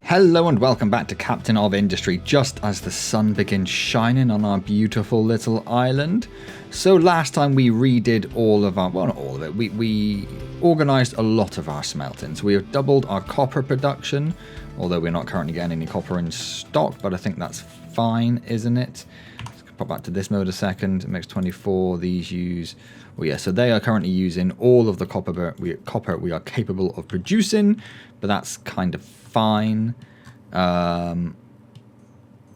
Hello and welcome back to Captain of Industry, just as the sun begins shining on our beautiful little island. So last time we redid all of our, well not all of it, we organised a lot of our smelting. So we have doubled our copper production, although we're not currently getting any copper in stock, but I think that's fine, isn't it? Let's pop back to this mode a second. Mx24, these use, well yeah, so they are currently using all of the copper we are capable of producing, but that's kind of fine.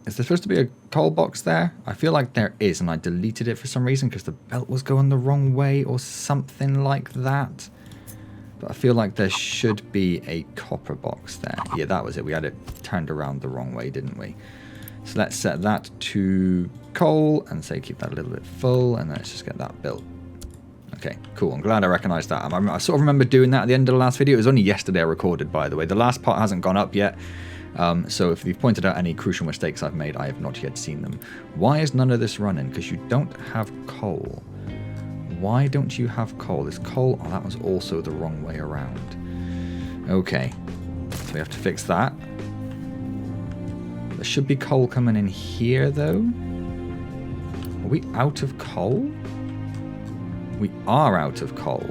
Is there supposed to be a coal box there? I feel like there is, and I deleted it for some reason because the belt was going the wrong way or something like that. But I feel like there should be a copper box there. Yeah, that was it. We had it turned around the wrong way, didn't we? So let's set that to coal and say keep that a little bit full, and let's just get that built. Okay, cool. I'm glad I recognised that. I sort of remember doing that at the end of the last video. It was only yesterday I recorded, by the way. The last part hasn't gone up yet. So if you've pointed out any crucial mistakes I've made, I have not yet seen them. Why is none of this running? Because you don't have coal. Why don't you have coal? Is coal... Oh, that was also the wrong way around. Okay. So we have to fix that. There should be coal coming in here, though. Are we out of coal? We are out of coal.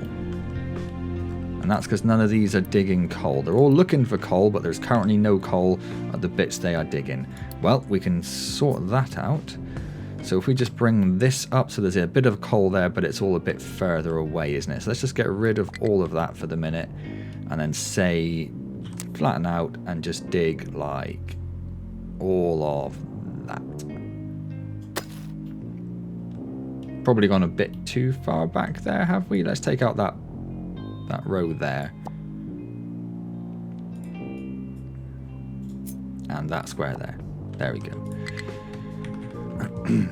And that's because none of these are digging coal. They're all looking for coal, but there's currently no coal at the bits they are digging. Well, we can sort that out. So if we just bring this up, so there's a bit of coal there, but it's all a bit further away, isn't it? So let's just get rid of all of that for the minute. And then say, flatten out and just dig like all of that. Probably gone a bit too far back there, have we? Let's take out that row there. And that square there. There we go.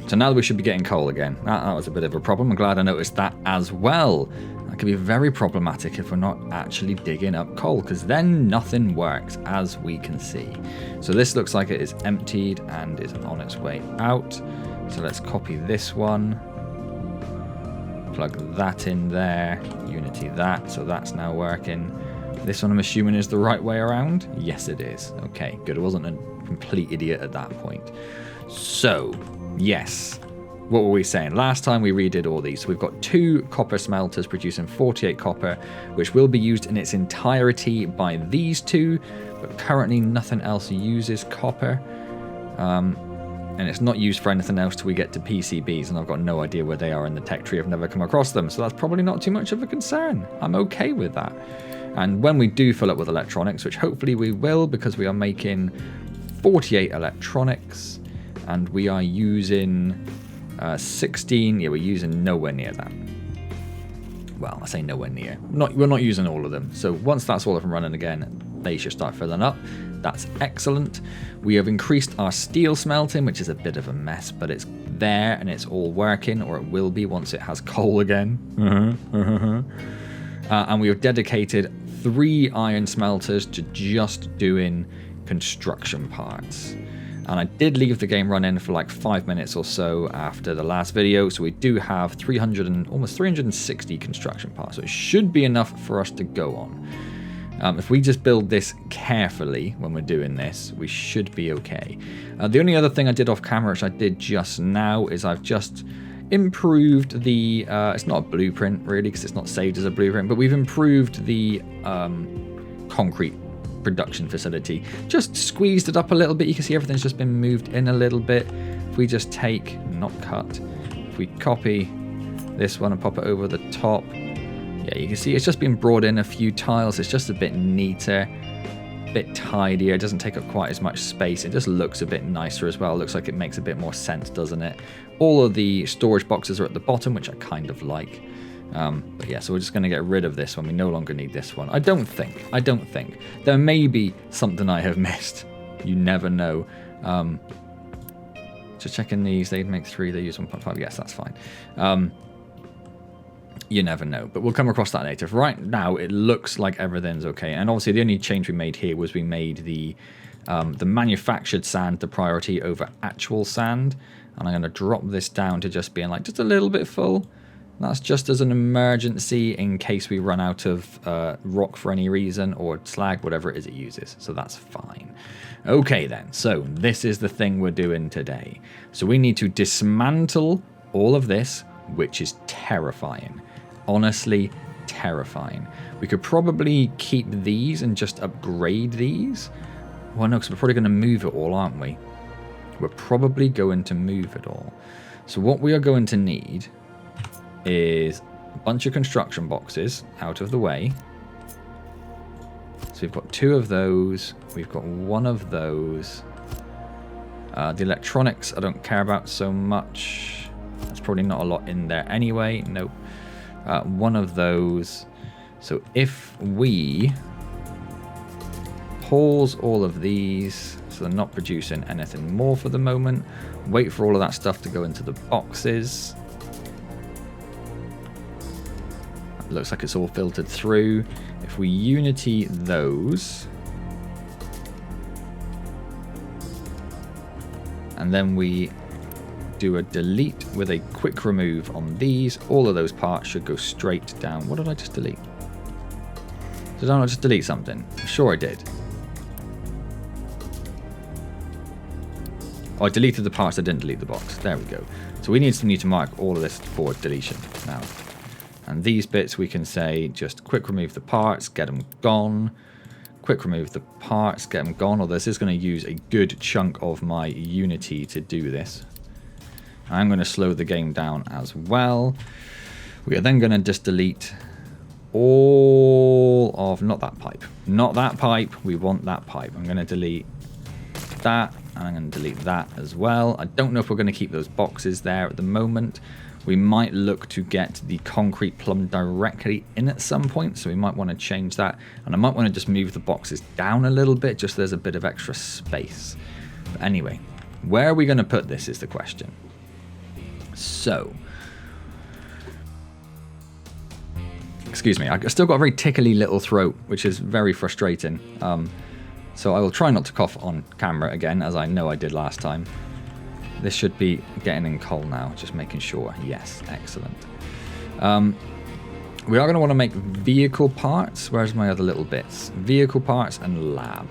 So now we should be getting coal again. That was a bit of a problem. I'm glad I noticed that as well. That could be very problematic if we're not actually digging up coal, because then nothing works, as we can see. So this looks like it is emptied and is on its way out. So let's copy this one. Plug that in there, unity that, so that's now working. This one I'm assuming is the right way around? Yes it is. Okay, good. I wasn't a complete idiot at that point. So, yes. What were we saying? Last time we redid all these. So we've got 2 copper smelters producing 48 copper, which will be used in its entirety by these 2, but currently nothing else uses copper. And it's not used for anything else till we get to PCBs, and I've got no idea where they are in the tech tree. I've never come across them, so that's probably not too much of a concern. I'm okay with that. And when we do fill up with electronics, which hopefully we will, because we are making 48 electronics, and we are using 16. Yeah, we're using nowhere near that. Well, I say nowhere near. We're not using all of them. So once that's all up and running again, they should start filling up. That's excellent. We have increased our steel smelting, which is a bit of a mess, but it's there and it's all working, or it will be once it has coal again. And we have dedicated 3 iron smelters to just doing construction parts. And I did leave the game running for like 5 minutes or so after the last video, so we do have almost 360 construction parts, so it should be enough for us to go on. If we just build this carefully when we're doing this, we should be okay. The only other thing I did off camera, which I did just now, is I've just improved the... it's not a blueprint, really, because it's not saved as a blueprint, but we've improved the concrete production facility. Just squeezed it up a little bit. You can see everything's just been moved in a little bit. If we just take, not cut, if we copy this one and pop it over the top, yeah, you can see it's just been brought in a few tiles. It's just a bit neater, a bit tidier. It doesn't take up quite as much space. It just looks a bit nicer as well. It looks like it makes a bit more sense, doesn't it? All of the storage boxes are at the bottom, which I kind of like. But yeah, so we're just going to get rid of this one. We no longer need this one. I don't think. There may be something I have missed. You never know. Just checking these. They make 3. They use 1.5. Yes, that's fine. You never know, but we'll come across that later. Right now, it looks like everything's okay. And obviously, the only change we made here was we made the manufactured sand the priority over actual sand. And I'm going to drop this down to just being like just a little bit full. That's just as an emergency in case we run out of rock for any reason, or slag, whatever it is it uses. So that's fine. Okay then, so this is the thing we're doing today. So we need to dismantle all of this, which is terrifying. Honestly, terrifying. We could probably keep these and just upgrade these. Well, no, because we're probably going to move it all, aren't we? We're probably going to move it all. So what we are going to need is a bunch of construction boxes out of the way. So we've got 2 of those. We've got 1 of those. The electronics I don't care about so much. There's probably not a lot in there anyway. Nope. 1 of those. So if we pause all of these, so they're not producing anything more for the moment, wait for all of that stuff to go into the boxes. Looks like it's all filtered through. If we unity those, and then we do a delete with a quick remove on these, all of those parts should go straight down. What did I just delete? Did I not just delete something? I'm sure I did. Oh, I deleted the parts, I didn't delete the box. There we go. So we need to mark all of this for deletion now. And these bits we can say just quick remove the parts, get them gone. Quick remove the parts, get them gone. Or this is going to use a good chunk of my Unity to do this. I'm going to slow the game down as well. We are then going to just delete all of, not that pipe. Not that pipe, we want that pipe. I'm going to delete that, and I'm going to delete that as well. I don't know if we're going to keep those boxes there at the moment. We might look to get the concrete plumbed directly in at some point, so we might want to change that. And I might want to just move the boxes down a little bit, just so there's a bit of extra space. But anyway, where are we going to put this is the question. So, excuse me, I've still got a very tickly little throat, which is very frustrating. So I will try not to cough on camera again, as I know I did last time. This should be getting in coal now, just making sure. Yes, excellent. We are going to want to make vehicle parts. Where's my other little bits? Vehicle parts and lab.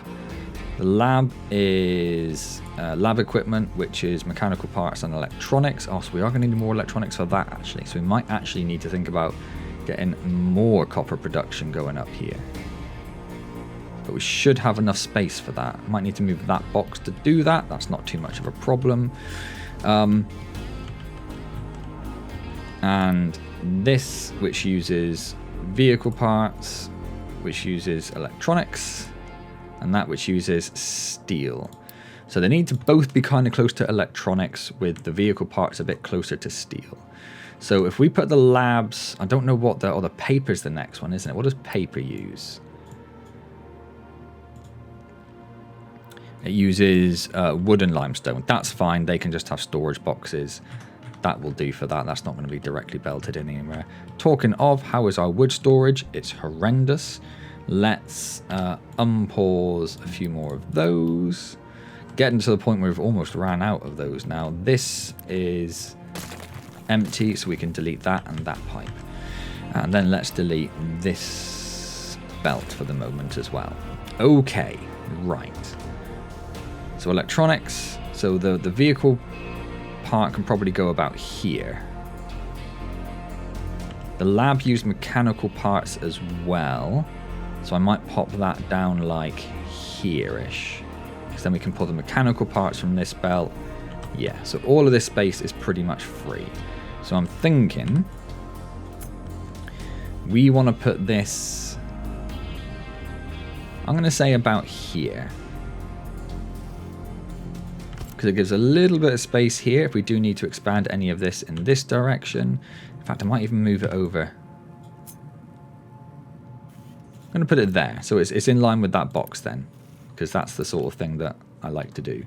The lab is lab equipment, which is mechanical parts and electronics. Oh, so we are going to need more electronics for that, actually. So we might actually need to think about getting more copper production going up here. But we should have enough space for that. Might need to move that box to do that. That's not too much of a problem. And this, which uses vehicle parts, which uses electronics, and that which uses steel. So they need to both be kind of close to electronics, with the vehicle parts a bit closer to steel. So if we put the labs, I don't know what the, or the paper's the next one, isn't it? What does paper use? It uses wood and limestone. That's fine. They can just have storage boxes. That will do for that. That's not going to be directly belted in anywhere. Talking of, how is our wood storage? It's horrendous. Let's unpause a few more of those. Getting to the point where we've almost ran out of those now. This is empty, so we can delete that and that pipe. And then let's delete this belt for the moment as well. Okay, right. So electronics, so the vehicle part can probably go about here. The lab used mechanical parts as well, so I might pop that down like here-ish, because then we can pull the mechanical parts from this belt. Yeah, so all of this space is pretty much free. So I'm thinking we want to put this, I'm going to say about here, because it gives a little bit of space here if we do need to expand any of this in this direction. In fact, I might even move it over. I'm going to put it there, so it's in line with that box then, because that's the sort of thing that I like to do.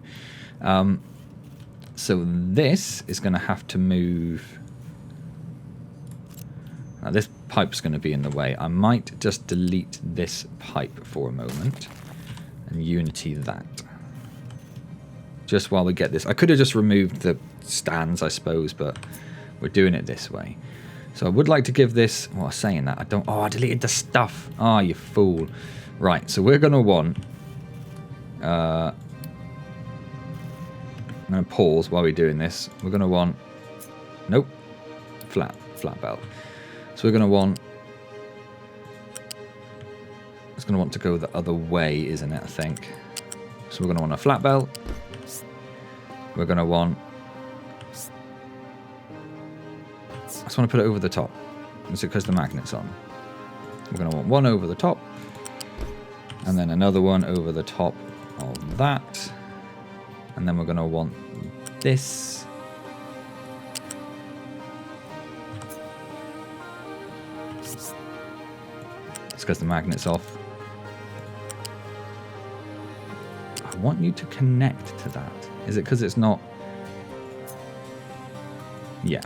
So this is going to have to move. Now this pipe's going to be in the way. I might just delete this pipe for a moment and unity that. Just while we get this. I could have just removed the stands, I suppose, but we're doing it this way. So I would like to give this... Well, saying that, I don't... Oh, I deleted the stuff. Ah, you fool. Right, so we're going to want... I'm going to pause while we're doing this. We're going to want... Nope. Flat belt. So we're going to want... It's going to want to go the other way, isn't it, I think. So we're going to want a flat belt. We're going to want... I just want to put it over the top. Is it because the magnet's on? We're going to want one over the top. And then another one over the top of that. And then we're going to want this. It's because the magnet's off. I want you to connect to that. Is it because it's not? Yeah.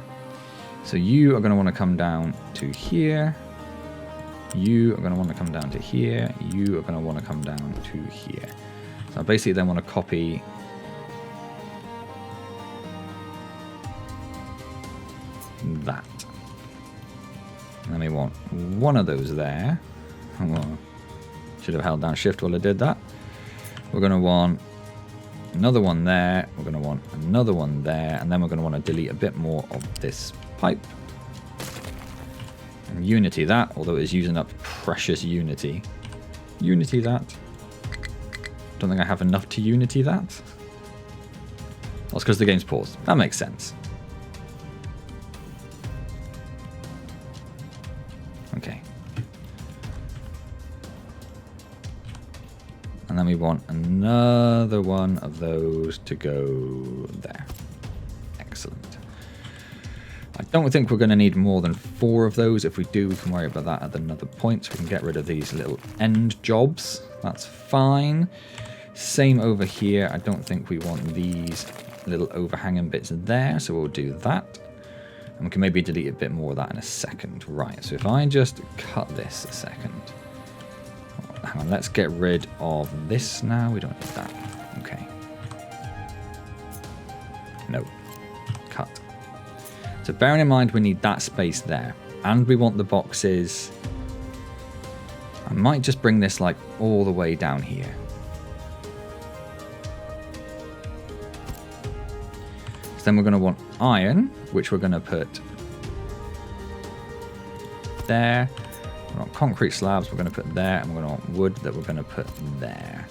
So you are going to want to come down to here. You are going to want to come down to here. You are going to want to come down to here. So I basically then want to copy that. And then we want one of those there. Oh, should have held down shift while I did that. We're going to want another one there. We're going to want another one there. And then we're going to want to delete a bit more of this pipe. And unity that, although it's using up precious unity. Unity that. Don't think I have enough to unity that. That's because the game's paused. That makes sense. Okay. And then we want another one of those to go there. Excellent. I don't think we're going to need more than 4 of those. If we do, we can worry about that at another point. So we can get rid of these little end jobs. That's fine. Same over here. I don't think we want these little overhanging bits there. So we'll do that. And we can maybe delete a bit more of that in a second. Right, so if I just cut this a second. Hang on, let's get rid of this now. We don't need that. Okay. No. Cut. So bearing in mind we need that space there. And we want the boxes. I might just bring this like all the way down here. So then we're going to want iron, which we're going to put there. We want concrete slabs we're going to put there. And we're going to want wood that we're going to put there.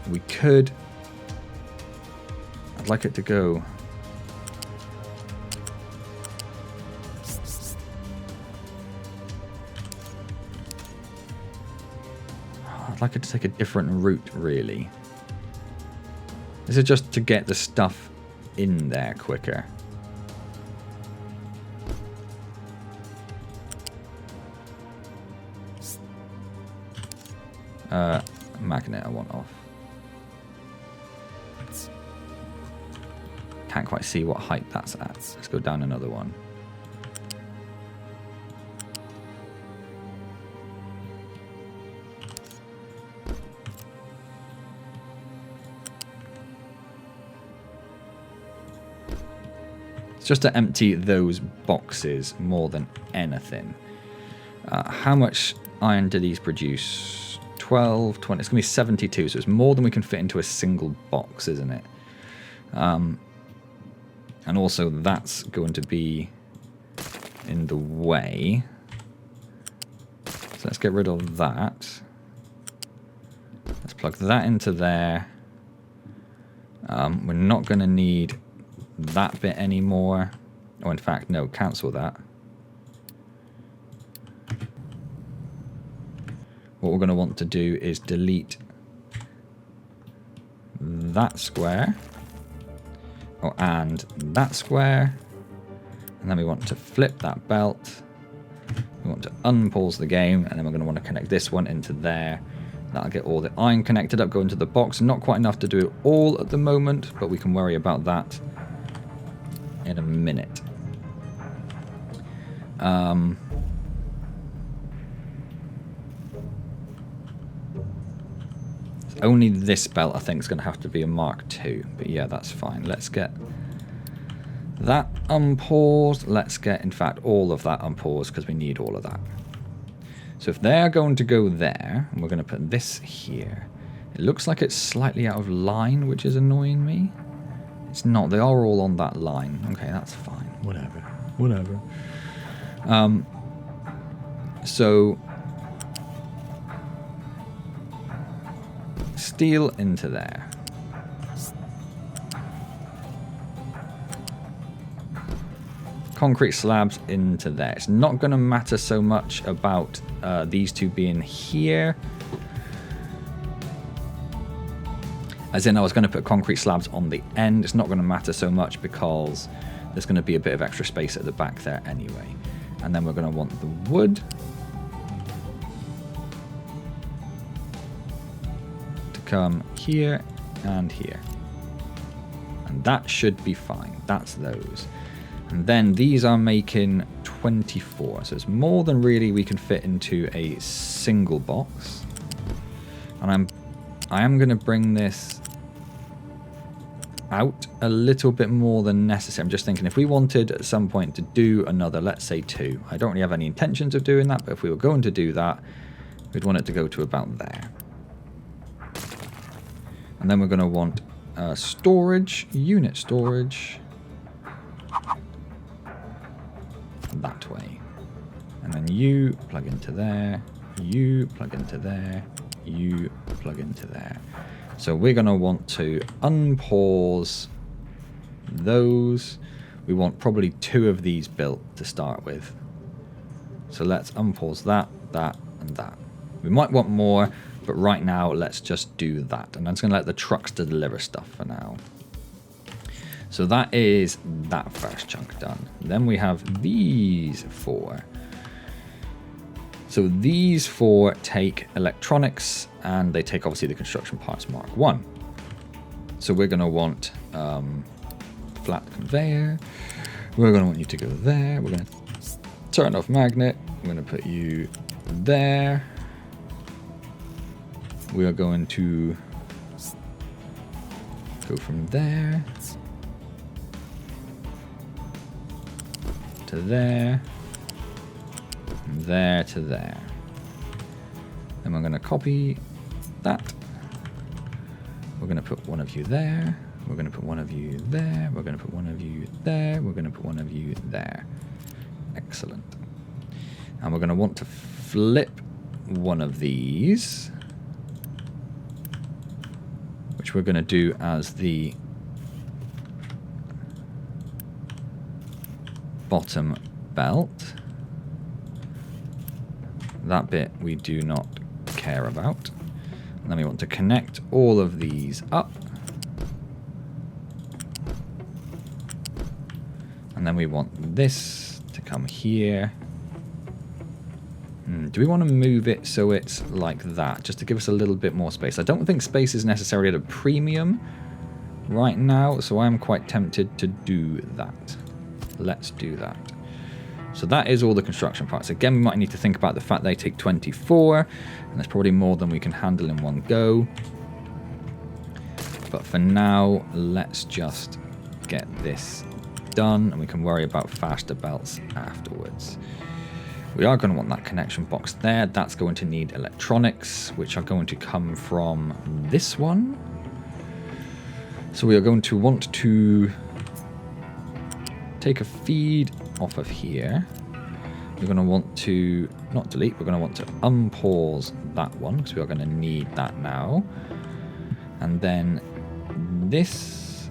We could... I'd like it to go... I'd like it to take a different route, really. This is just to get the stuff in there quicker. Magnet I want off. Can't quite see what height that's at. Let's go down another one. It's just to empty those boxes more than anything. How much iron do these produce? 12, 20, it's going to be 72, so it's more than we can fit into a single box, isn't it? And also that's going to be in the way. So let's get rid of that. Let's plug that into there. We're not going to need that bit anymore. Oh, in fact, no, cancel that. What we're going to want to do is delete that square. Oh, and that square. And then we want to flip that belt. We want to unpause the game, and then we're going to want to connect this one into there. That'll get all the iron connected up, go into the box. Not quite enough to do it all at the moment, but we can worry about that in a minute. Only this belt I think is going to have to be a Mark II, but yeah, that's fine. Let's get That unpaused. Let's get, in fact, all of that unpaused because we need all of that. So if they're going to go there, and we're going to put this here, it looks like it's slightly out of line, which is annoying me. It's not. They are all on that line. Okay, that's fine. Whatever. So steel into there. Concrete slabs into there. It's not going to matter so much about these two being here. As in, I was going to put concrete slabs on the end. It's not going to matter so much because there's going to be a bit of extra space at the back there anyway. And then we're going to want the wood to come here and here. And that should be fine. That's those. And then these are making 24. So it's more than really we can fit into a single box. And I am going to bring this out a little bit more than necessary. I'm just thinking if we wanted at some point to do another, let's say 2. I don't really have any intentions of doing that, but if we were going to do that, we'd want it to go to about there. And then we're going to want storage, unit storage. That way. And then you plug into there, you plug into there, you plug into there. So we're going to want to unpause those. We want probably 2 of these built to start with. So let's unpause that, that, and that. We might want more, but right now let's just do that. And I'm just going to let the trucks deliver stuff for now. So that is that first chunk done. Then we have these 4. So these 4 take electronics, and they take obviously the construction parts Mark 1. So we're going to want flat conveyor. We're going to want you to go there. We're going to turn off magnet. We're going to put you there. We are going to go from there to there, from there to there. Then we're going to copy that. We're going to put one of you there. We're going to put one of you there. We're going to put one of you there. We're going to put one of you there. Excellent. And we're going to want to flip one of these, which we're going to do as the bottom belt. That bit we do not care about. And then we want to connect all of these up. And then we want this to come here. Do we want to move it so it's like that, just to give us a little bit more space? I don't think space is necessarily at a premium right now, so I'm quite tempted to do that. Let's do that. So that is all the construction parts. Again, we might need to think about the fact they take 24, and there's probably more than we can handle in one go. But for now, let's just get this done, and we can worry about faster belts afterwards. We are going to want that connection box there. That's going to need electronics, which are going to come from this one. So we are going to want to take a feed off of here. We're going to want to not delete, we're going to want to unpause that one because we are going to need that now. And then this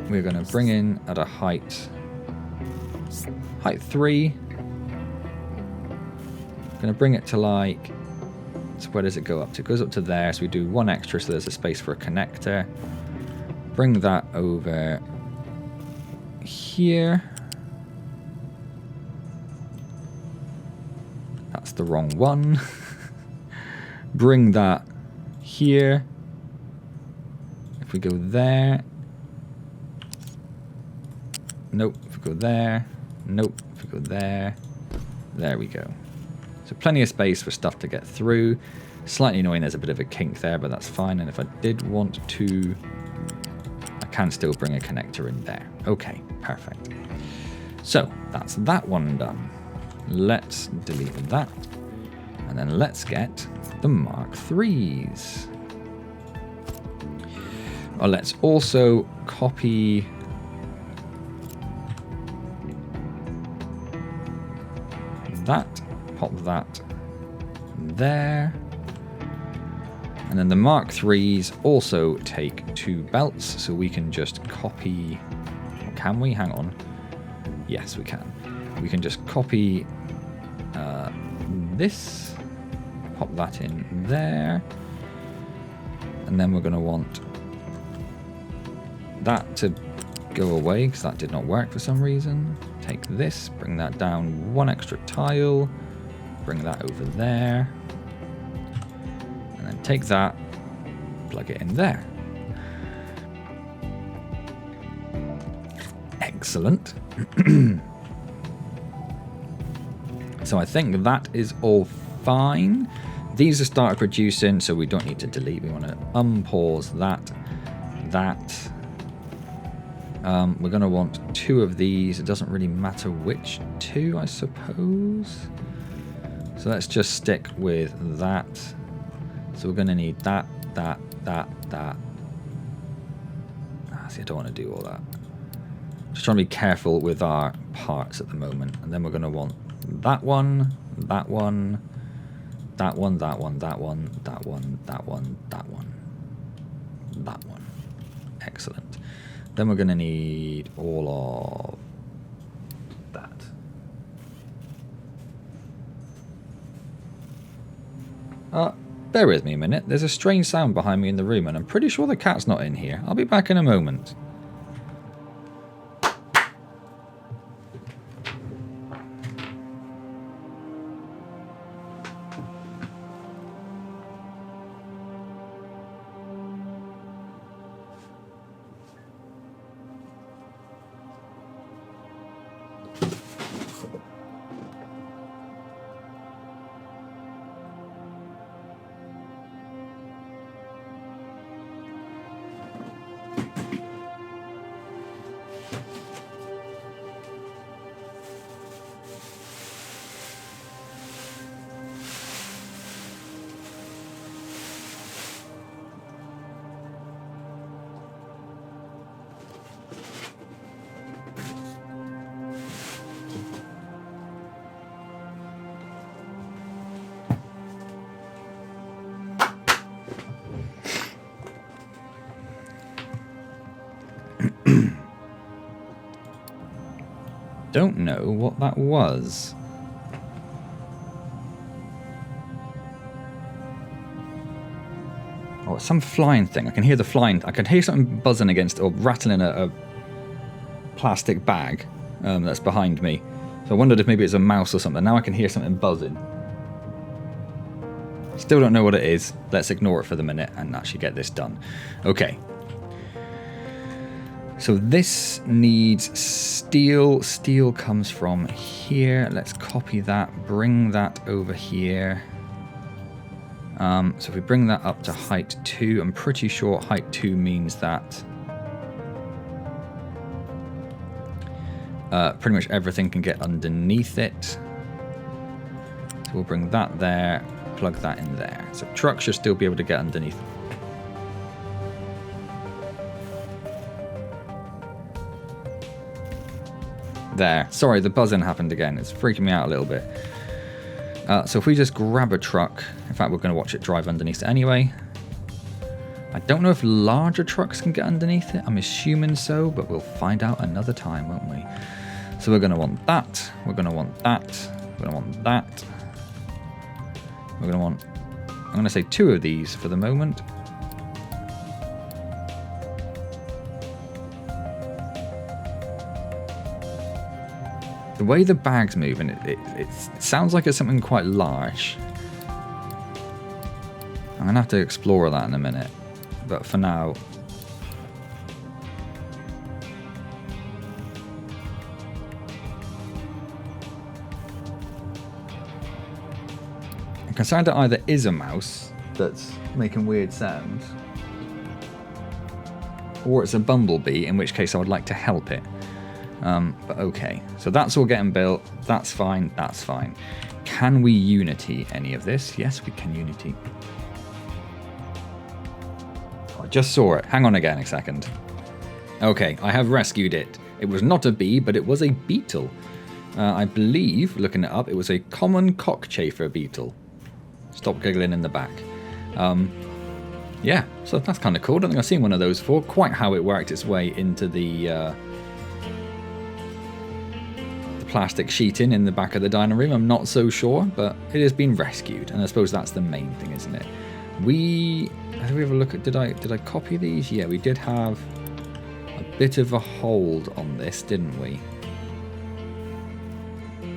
we're going to bring in at a height 3. Going to bring it to like, so where does it go up to? It goes up to there, so we do 1 extra so there's a space for a connector. Bring that over here. That's the wrong one. Bring that here. If we go there. Nope. If we go there. Nope. If we go there. There we go. So plenty of space for stuff to get through. Slightly annoying there's a bit of a kink there, but that's fine. And if I did want to... I can still bring a connector in there. Okay, perfect. So that's that one done. Let's delete that. And then let's get the Mark IIIs. Oh, let's also copy that, pop that there. And then the Mark IIIs also take 2 belts, so we can just copy... Can we? Hang on. Yes, we can. We can just copy this, pop that in there, and then we're going to want that to go away because that did not work for some reason. Take this, bring that down 1 extra tile, bring that over there, and then take that, plug it in there. Excellent. So I think that is all fine. These are started producing, so we don't need to delete. We want to unpause that. We're going to want 2 of these. It doesn't really matter which 2, I suppose. So let's just stick with that. So we're going to need that. See, I don't want to do all that. Just trying to be careful with our parts at the moment. And then we're going to want that one, that one, that one, that one, that one, that one, that one, that one, that one. Excellent. Then we're going to need all of that. Bear with me a minute. There's a strange sound behind me in the room, and I'm pretty sure the cat's not in here. I'll be back in a moment. Don't know what that was. Oh, it's some flying thing. I can hear the flying. I can hear something buzzing against or rattling a plastic bag that's behind me. So I wondered if maybe it's a mouse or something. Now I can hear something buzzing. Still don't know what it is. Let's ignore it for the minute and actually get this done. Okay. So this needs steel. Steel comes from here. Let's copy that, bring that over here. So if we bring that up to height 2, I'm pretty sure height 2 means that pretty much everything can get underneath it. So we'll bring that there, plug that in there. So truck should still be able to get underneath. There. Sorry, the buzzing happened again. It's freaking me out a little bit. So if we just grab a truck, in fact, we're going to watch it drive underneath it anyway. I don't know if larger trucks can get underneath it. I'm assuming so, but we'll find out another time, won't we? So we're going to want that. We're going to want that. We're going to want that. We're going to want, I'm going to say 2 of these for the moment. The way the bag's moving, it sounds like it's something quite large. I'm going to have to explore that in a minute. But for now... I'm concerned that either is a mouse that's making weird sounds. or it's a bumblebee, in which case I would like to help it. But okay, so that's all getting built. That's fine. That's fine. Can we Unity any of this? Yes, we can Unity. Oh, I just saw it. Hang on again a second. Okay, I have rescued it. It was not a bee, but it was a beetle. I believe, looking it up, it was a common cockchafer beetle. Stop giggling in the back. Yeah, so that's kind of cool. I don't think I've seen one of those before. Quite how it worked its way into the plastic sheeting in the back of the dining room, I'm not so sure, but it has been rescued, and I suppose that's the main thing, isn't it? Did we have a look at, did I copy these? Yeah, we did have a bit of a hold on this, didn't we?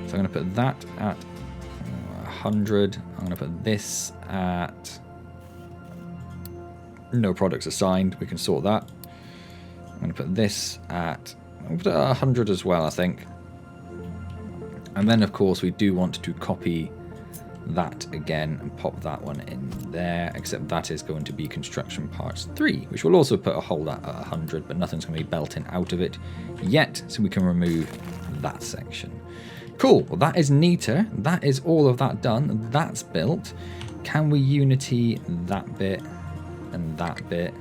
So I'm going to put that at 100. I'm going to put this at no products assigned. We can sort that. I'm going to put this at 100 as well, I think. And then, of course, we do want to copy that again and pop that one in there, except that is going to be construction parts 3, which will also put a hold at 100, but nothing's going to be belting out of it yet, so we can remove that section. Cool, well that is neater. That is all of that done. That's built. Can we Unity that bit and that bit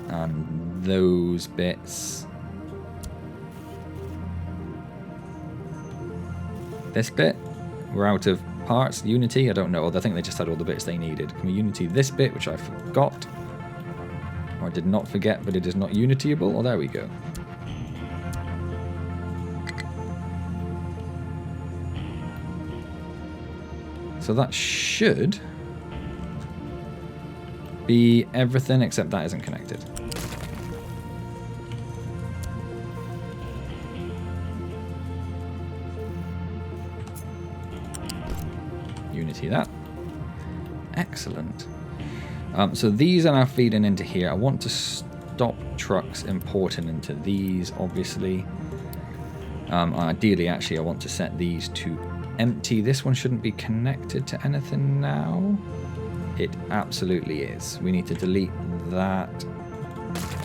and those bits? This bit, we're out of parts. Unity, I don't know. I think they just had all the bits they needed. Can we Unity this bit, which I forgot? Or I did not forget, but it is not Unityable? Oh, there we go. So that should be everything except that isn't connected. Unity that. Excellent. So these are now feeding into here. I want to stop trucks importing into these, obviously. Ideally, actually, I want to set these to empty. This one shouldn't be connected to anything now. It absolutely is. We need to delete that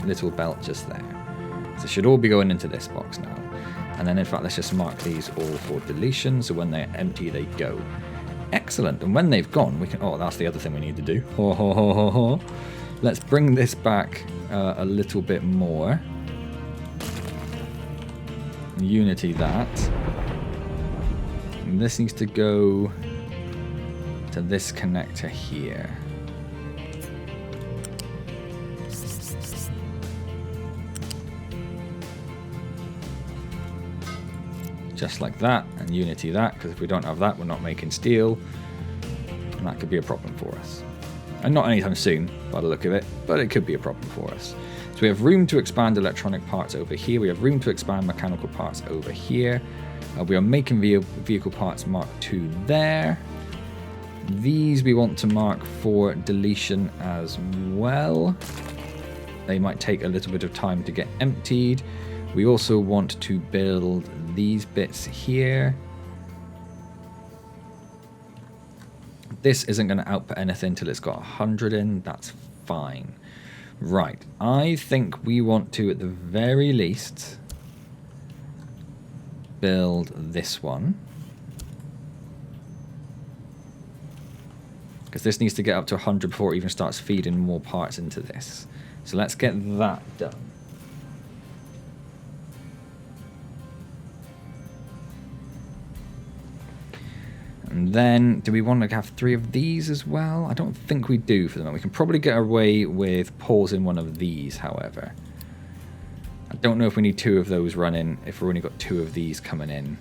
little belt just there. So it should all be going into this box now. And then, in fact, let's just mark these all for deletion. So when they're empty, they go. Excellent. And when they've gone, we can... Oh, that's the other thing we need to do. Ho, ho, ho, ho, ho. Let's bring this back a little bit more. Unity that. And this needs to go to this connector here. Just like that, and Unity that, because if we don't have that, we're not making steel, and that could be a problem for us. And not anytime soon, by the look of it, but it could be a problem for us. So we have room to expand electronic parts over here. We have room to expand mechanical parts over here. We are making vehicle parts Mark II there. These we want to mark for deletion as well. They might take a little bit of time to get emptied. We also want to build these bits here. This isn't going to output anything until it's got 100 in. That's fine. Right. I think we want to, at the very least, build this one. Because this needs to get up to 100 before it even starts feeding more parts into this. So let's get that done. And then, do we want to have 3 of these as well? I don't think we do for the moment. We can probably get away with pausing one of these, however. I don't know if we need 2 of those running if we've only got 2 of these coming in.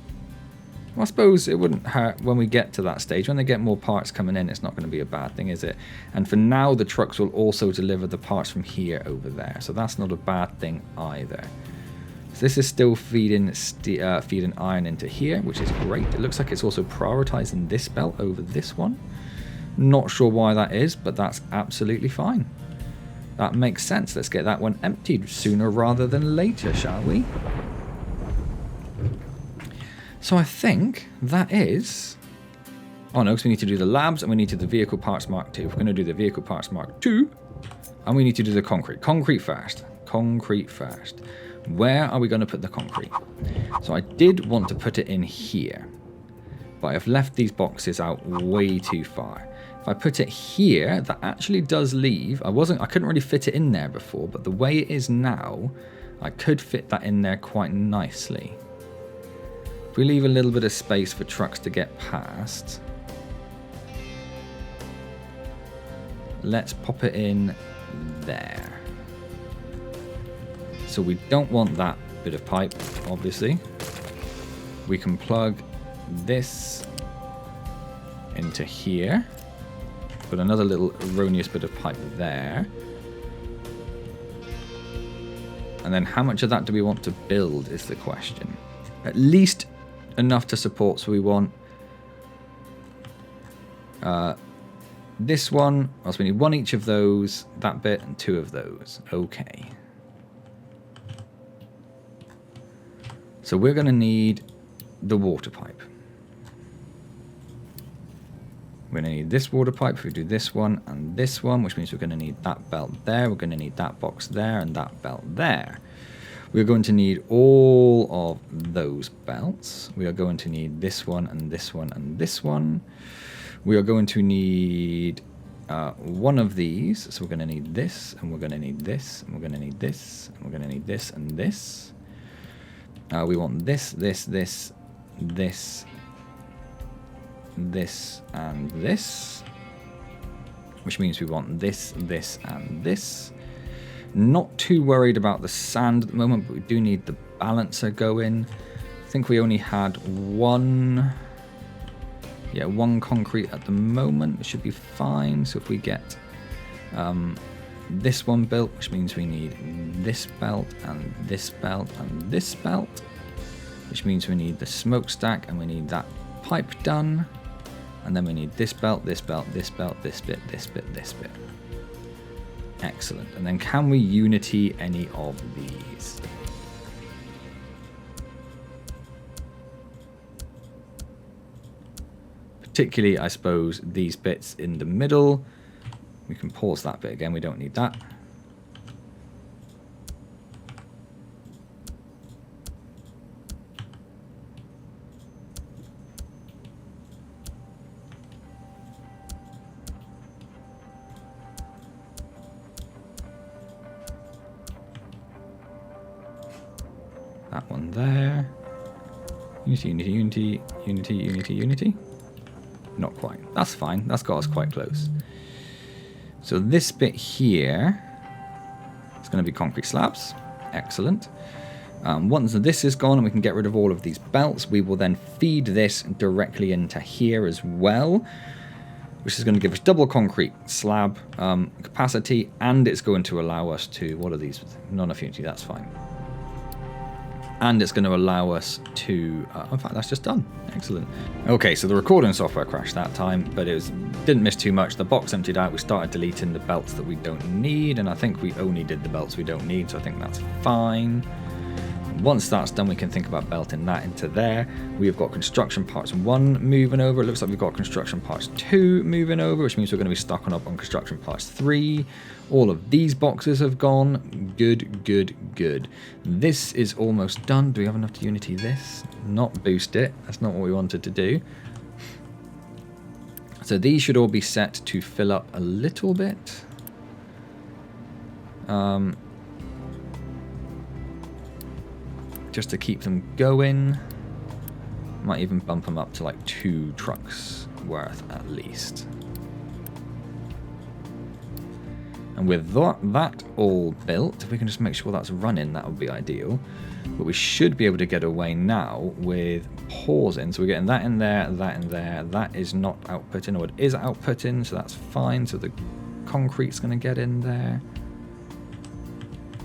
Well, I suppose it wouldn't hurt when we get to that stage. When they get more parts coming in, it's not going to be a bad thing, is it? And for now, the trucks will also deliver the parts from here over there. So that's not a bad thing either. So this is still feeding iron into here, which is great. It looks like it's also prioritizing this belt over this one. Not sure why that is, but that's absolutely fine. That makes sense. Let's get that one emptied sooner rather than later, shall we? So I think that is... Oh no, because we need to do the labs and we need to do the vehicle parts Mark II. If we're going to do the vehicle parts Mark II, And we need to do the concrete. Concrete first. Concrete first. Where are we going to put the concrete? So I did want to put it in here, but I've left these boxes out way too far. If I put it here, that actually does leave. I couldn't really fit it in there before, but the way it is now, I could fit that in there quite nicely. If we leave a little bit of space for trucks to get past, let's pop it in there. So we don't want that bit of pipe, obviously. We can plug this into here. Put another little erroneous bit of pipe there. And then how much of that do we want to build is the question. At least enough to support, so we want this one. Also, we need one each of those, that bit, and two of those. Okay. So we're going to need the water pipe. We're going to need this water pipe if we do this one and this one, which means we're going to need that belt there. We're going to need that box there and that belt there. We're going to need all of those belts. We are going to need this one and this one and this one. We are going to need one of these. So we're going to need this, and we're going to need this, and we're going to need this, and we're going to need this and this. We want this, this, this, this, this, and this, which means we want this, this, and this. Not too worried about the sand at the moment, but we do need the balancer going. I think we only had one concrete at the moment. It should be fine. So if we get this one built, which means we need this belt and this belt and this belt, which means we need the smokestack and we need that pipe done, and then we need this belt, this belt, this belt, this bit, this bit, this bit. Excellent. And then can we unity any of these? Particularly, I suppose, these bits in the middle. We can pause that bit again, we don't need that. That one there. Unity, unity, unity, unity, unity, unity. Not quite. That's fine. That's got us quite close. So this bit here is going to be concrete slabs. Excellent. Once this is gone and we can get rid of all of these belts, we will then feed this directly into here as well, which is going to give us double concrete slab capacity, and it's going to allow us to, what are these? Not enough unity, that's fine. And it's going to allow us to, in fact, that's just done. Excellent. Okay, so the recording software crashed that time, but it didn't miss too much. The box emptied out. We started deleting the belts that we don't need, and I think we only did the belts we don't need, so I think that's fine. Once that's done, we can think about belting that into there. We've got construction parts 1 moving over. It looks like we've got construction parts 2 moving over, which means we're going to be stocking up on construction parts 3. All of these boxes have gone. Good, good, good. This is almost done. Do we have enough to unity this? Not boost it. That's not what we wanted to do. So these should all be set to fill up a little bit. Just to keep them going. Might even bump them up to like 2 trucks worth at least. And with that all built, if we can just make sure that's running, that would be ideal. But we should be able to get away now with pausing. So we're getting that in there, that in there. That is not outputting, or it is outputting, so that's fine. So the concrete's going to get in there.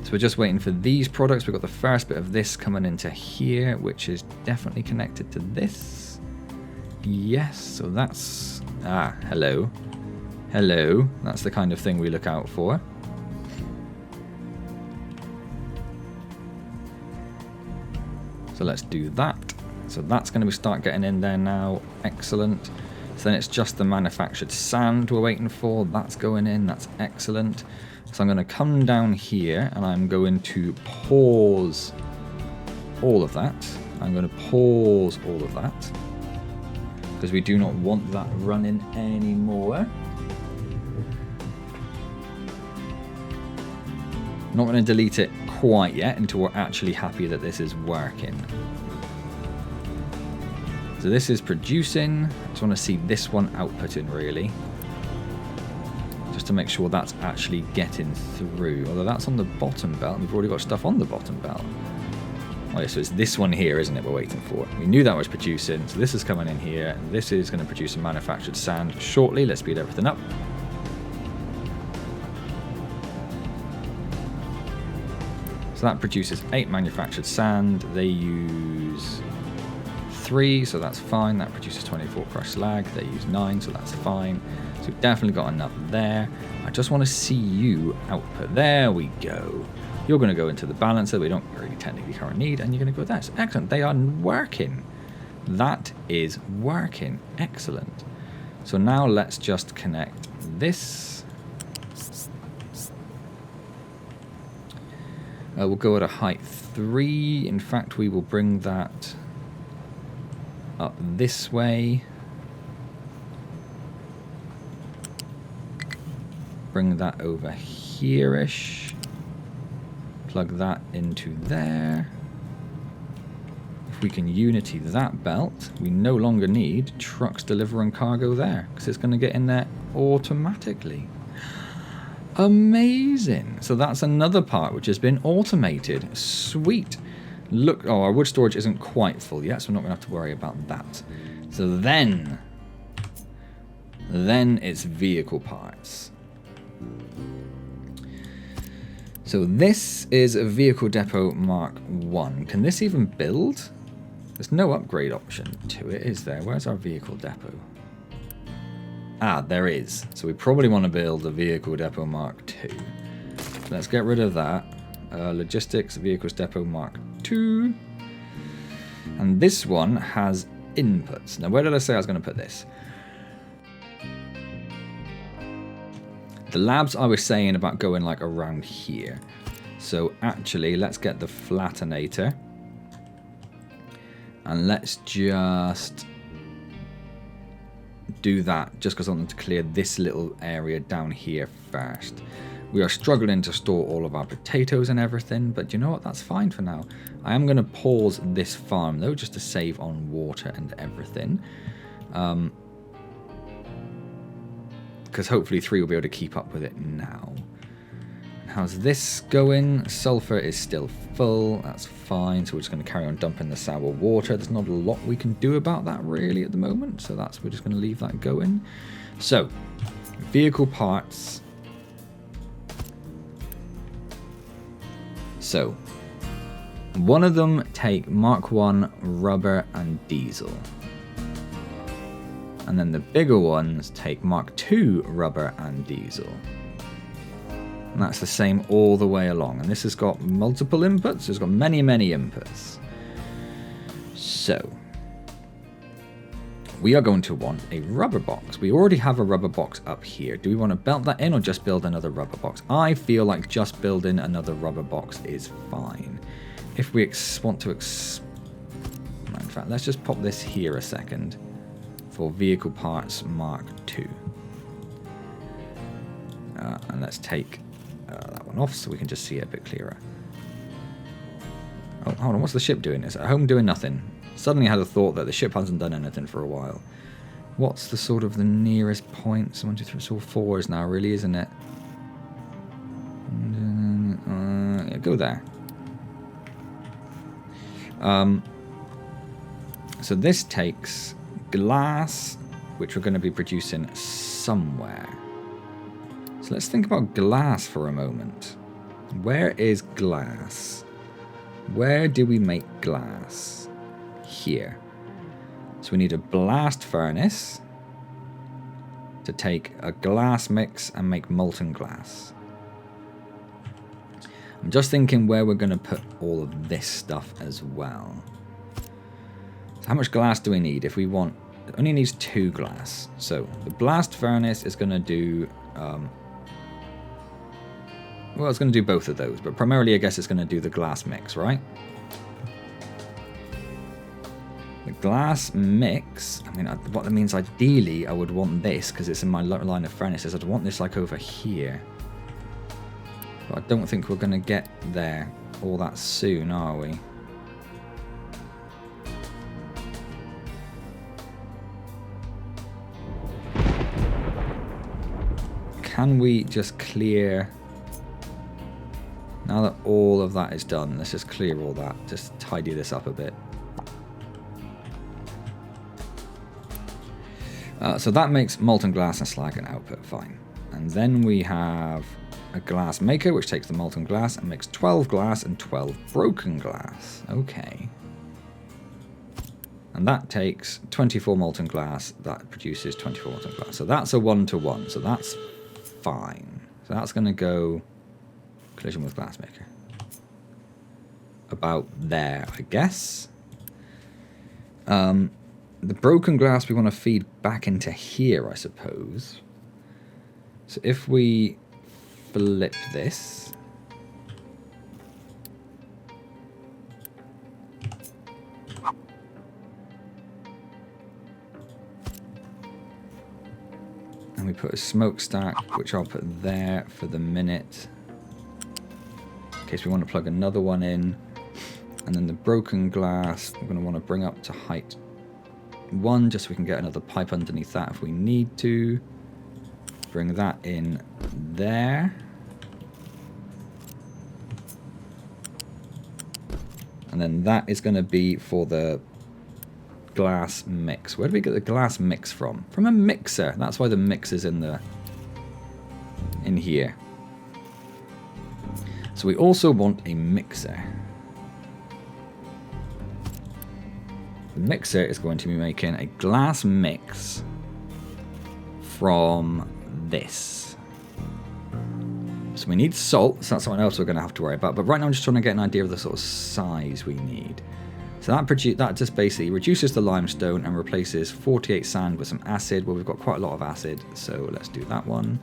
So we're just waiting for these products. We've got the first bit of this coming into here, which is definitely connected to this. Yes, so that's... hello. Hello. That's the kind of thing we look out for. So let's do that. So that's going to start getting in there now. Excellent. So then it's just the manufactured sand we're waiting for. That's going in. That's excellent. So I'm going to come down here and I'm going to pause all of that. I'm going to pause all of that because we do not want that running anymore. I'm not going to delete it quite yet until we're actually happy that this is working. So this is producing. I just want to see this one outputting really. Just to make sure that's actually getting through. Although that's on the bottom belt. We've already got stuff on the bottom belt. Oh yeah, so it's this one here, isn't it, we're waiting for. We knew that was producing. So this is coming in here. This is going to produce some manufactured sand shortly. Let's speed everything up. So that produces 8 manufactured sand. They use 3, so that's fine. That produces 24 crushed slag. They use 9, so that's fine. So we've definitely got enough there. I just want to see you output. There we go. You're going to go into the balancer. We don't really technically currently need, and you're going to go there. So excellent. They are working. That is working. Excellent. So now let's just connect this. We'll go at a height 3. In fact, we will bring that up this way. Bring that over here-ish. Plug that into there. If we can unity that belt, we no longer need trucks delivering cargo there because it's going to get in there automatically. Amazing. So that's another part which has been automated. Sweet. Look, oh, our wood storage isn't quite full yet, so we're not going to have to worry about that. So then it's vehicle parts. So this is a vehicle depot Mark 1. Can this even build? There's no upgrade option to it, is there? Where's our vehicle depot? Ah, there is. So we probably want to build a vehicle depot Mark 2. So let's get rid of that. Logistics, vehicles depot Mark 2. And this one has inputs. Now, where did I say I was going to put this? The labs I was saying about going like around here. So actually, let's get the flattenator. And let's just do that just because I want to clear this little area down here first. We are struggling to store all of our potatoes and everything, but you know what? That's fine for now. I am going to pause this farm though, just to save on water and everything. Because hopefully 3 will be able to keep up with it now. How's this going? Sulfur is still full. That's fine. So we're just going to carry on dumping the sour water. There's not a lot we can do about that really at the moment. So we're just going to leave that going. So, vehicle parts. So, one of them take Mark 1 rubber and diesel. And then the bigger ones take Mark 2 rubber and diesel. And that's the same all the way along. And this has got multiple inputs. It's got many, many inputs. So, we are going to want a rubber box. We already have a rubber box up here. Do we want to belt that in or just build another rubber box? I feel like just building another rubber box is fine. If we want to... in fact, let's just pop this here a second for vehicle parts Mark 2. And let's take that one off so we can just see it a bit clearer. Oh, hold on, what's the ship doing? It's at home doing nothing. Suddenly I had a thought that the ship hasn't done anything for a while. What's the sort of the nearest point? So 1, 2, 3, it's all 4s now, really, isn't it? Yeah, go there. So this takes glass, which we're going to be producing somewhere. So let's think about glass for a moment. Where is glass? Where do we make glass? Here. So we need a blast furnace to take a glass mix and make molten glass. I'm just thinking where we're going to put all of this stuff as well. So how much glass do we need if we want it only needs 2 glass. So the blast furnace is going to do... well, it's going to do both of those, but primarily I guess it's going to do the glass mix, right? The glass mix, I mean, what that means ideally I would want this, because it's in my line of furnaces, I'd want this like over here. But I don't think we're going to get there all that soon, are we? Can we just clear... Now that all of that is done, let's just clear all that. Just tidy this up a bit. So that makes molten glass and slag an output, fine. And then we have a glass maker, which takes the molten glass and makes 12 glass and 12 broken glass. Okay. And that takes 24 molten glass. That produces 24 molten glass. So that's a 1-to-1. So that's fine. So that's going to go collision with glass maker. About there, I guess. The broken glass we want to feed back into here, I suppose. So if we flip this... and we put a smokestack, which I'll put there for the minute. In case we want to plug another one in. And then the broken glass, we're going to want to bring up to height 1, just so we can get another pipe underneath that if we need to. Bring that in there. And then that is going to be for the glass mix. Where do we get the glass mix from? From a mixer. That's why the mix is in here. So we also want a mixer. The mixer is going to be making a glass mix from this. So we need salt, so that's something else we're going to have to worry about. But right now I'm just trying to get an idea of the sort of size we need. So that just basically reduces the limestone and replaces 48 sand with some acid. Well, we've got quite a lot of acid, so let's do that one.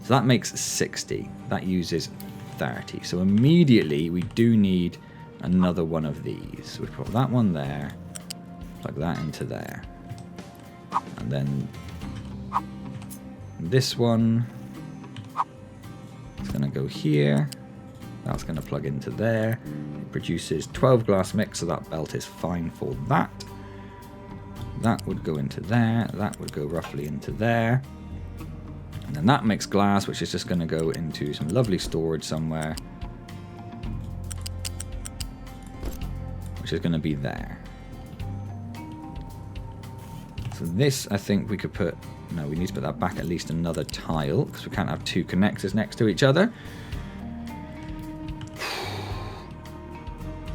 So that makes 60. That uses 30. So immediately we do need another one of these. So we put that one there. Plug that into there. And then this one is going to go here. That's going to plug into there. It produces 12 glass mix, so that belt is fine for that. That would go into there. That would go roughly into there. And then that makes glass, which is just going to go into some lovely storage somewhere. Which is going to be there. So this, I think we could put... No, we need to put that back at least another tile, because we can't have 2 connectors next to each other.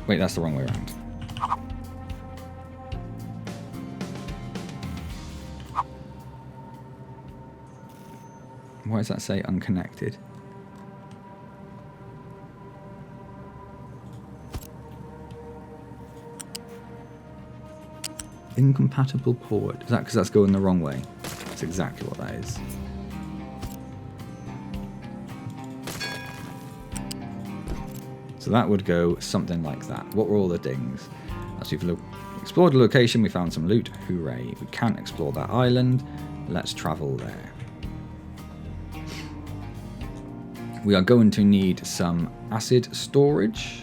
Wait, that's the wrong way around. Why does that say unconnected? Incompatible port. Is that because that's going the wrong way? That's exactly what that is. So that would go something like that. What were all the dings? As we've explored the location, we found some loot. Hooray. We can't explore that island. Let's travel there. We are going to need some acid storage.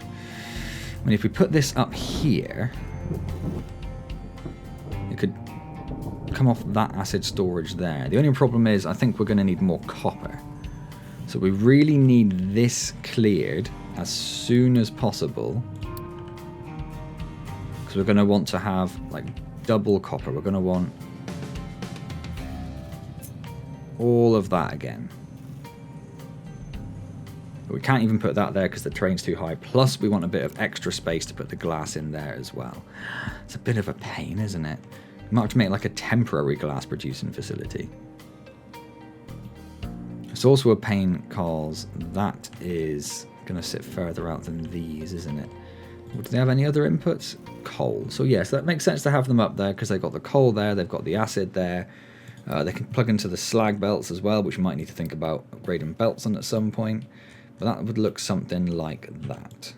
I mean, if we put this up here, it could come off that acid storage there. The only problem is I think we're going to need more copper. So we really need this cleared as soon as possible, because we're going to want to have like double copper. We're going to want all of that again. But we can't even put that there because the terrain's too high. Plus we want a bit of extra space to put the glass in there as well. It's a bit of a pain, isn't it? We might have to make like a temporary glass producing facility. It's also a pain because that is going to sit further out than these, isn't it? Do they have any other inputs? Coal. So yes, that makes sense to have them up there because they've got the coal there, they've got the acid there. They can plug into the slag belts as well, which we might need to think about upgrading belts on at some point. But that would look something like that.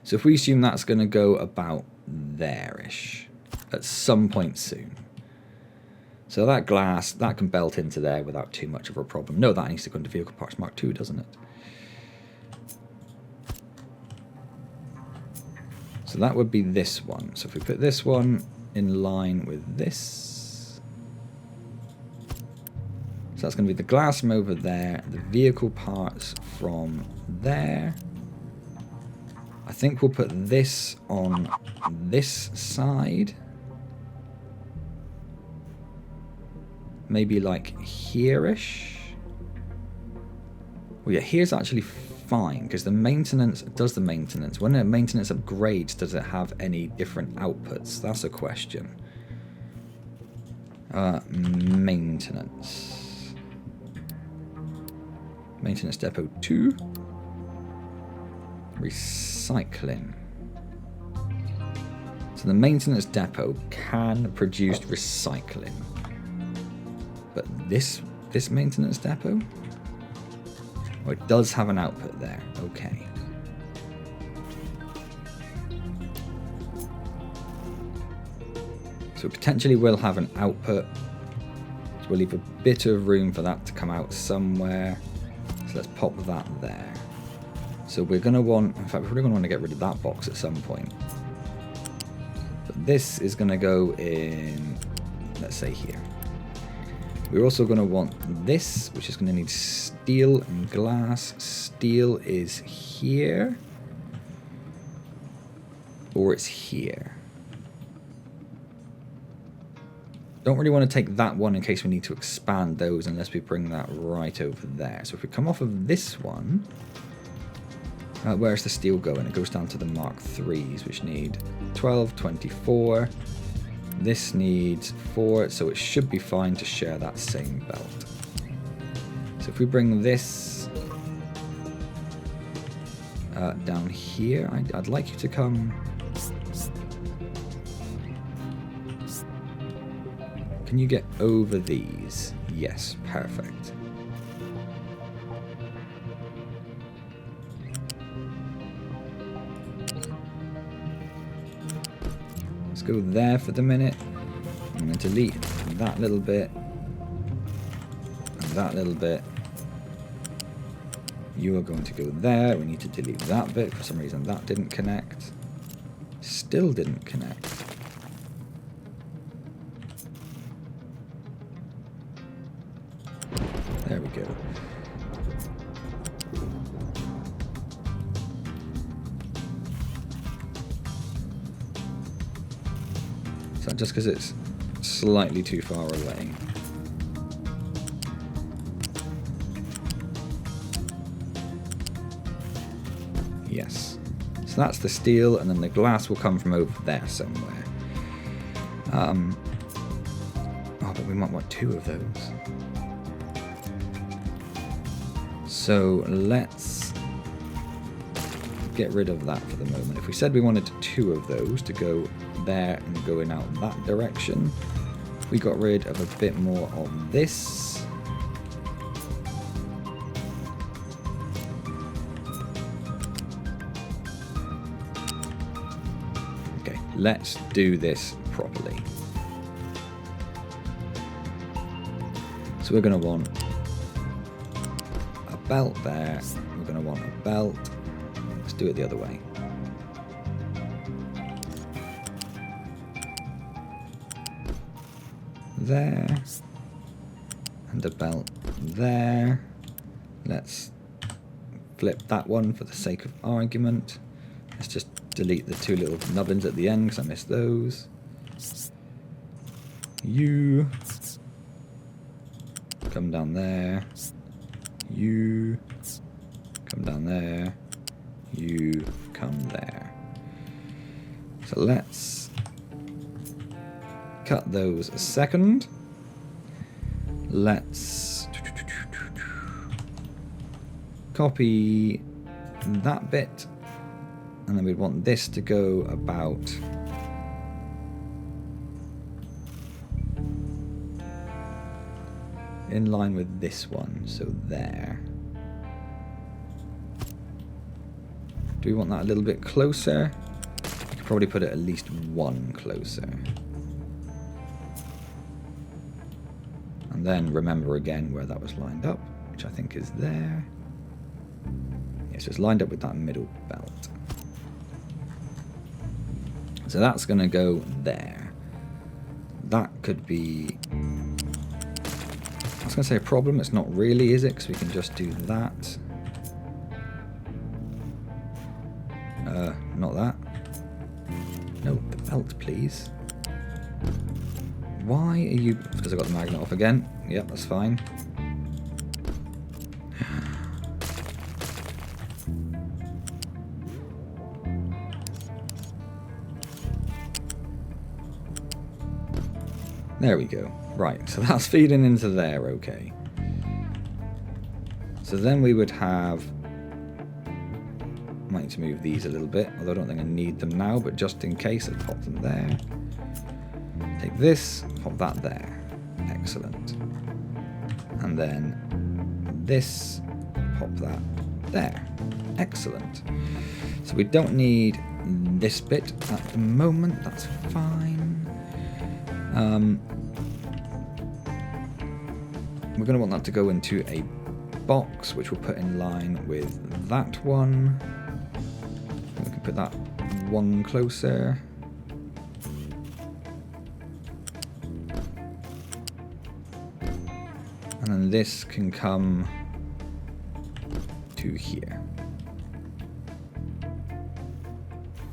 So if we assume that's going to go about there-ish at some point soon. So that glass, that can belt into there without too much of a problem. No, that needs to go into Vehicle Parts Mark II, doesn't it? So that would be this one. So if we put this one in line with this. So that's going to be the glass from over there, the vehicle parts from there. I think we'll put this on this side. Maybe like here-ish. Well, yeah, here's actually fine because the maintenance does the maintenance. When the maintenance upgrades, does it have any different outputs? That's a question. Maintenance. Maintenance depot 2. Recycling. So the maintenance depot can produce recycling. But this maintenance depot? Oh, it does have an output there. Okay. So potentially we'll have an output. So we'll leave a bit of room for that to come out somewhere. So let's pop that there. So we're going to want, in fact, we're probably going to want to get rid of that box at some point. But this is going to go in, let's say here. We're also going to want this, which is going to need steel and glass. Steel is here. Or it's here. Don't really want to take that one in case we need to expand those unless we bring that right over there. So if we come off of this one, where's the steel going? It goes down to the Mark IIIs, which need 12, 24. This needs 4, so it should be fine to share that same belt. So if we bring this down here, I'd like you to come. Can you get over these? Yes, perfect. Let's go there for the minute. I'm going to delete that little bit and that little bit. You are going to go there. We need to delete that bit. For some reason that didn't connect. Still didn't connect. There we go. Is that just because it's slightly too far away? Yes. So that's the steel, and then the glass will come from over there somewhere. Oh, but we might want 2 of those. So let's get rid of that for the moment. If we said we wanted 2 of those to go there and going out that direction, we got rid of a bit more of this. Okay, let's do this properly. So we're going to want a belt there. We're going to want a belt. Let's do it the other way. There. And a belt there. Let's flip that one for the sake of argument. Let's just delete the 2 little nubbins at the end because I missed those. You come down there. You come down there. You come there. So let's cut those a second. Let's copy that bit And then we'd want this to go about in line with this one, so there. Do we want that a little bit closer? We could probably put it at least one closer. And then remember again where that was lined up, which I think is there. Yes, it's lined up with that middle belt. So that's going to go there. That could be... I was going to say a problem. It's not really, is it? Because we can just do that. Not that. No, the belt, please. Why are you... Because I got the magnet off again. Yep, that's fine. There we go. Right, so that's feeding into there, okay. So then we would have... Might need to move these a little bit, although I don't think I need them now, but just in case, I'll pop them there. Take this, pop that there. Excellent. And then this, pop that there. Excellent. So we don't need this bit at the moment, that's fine. We're going to want that to go into a box, which we'll put in line with that one. We can put that one closer. And then this can come to here.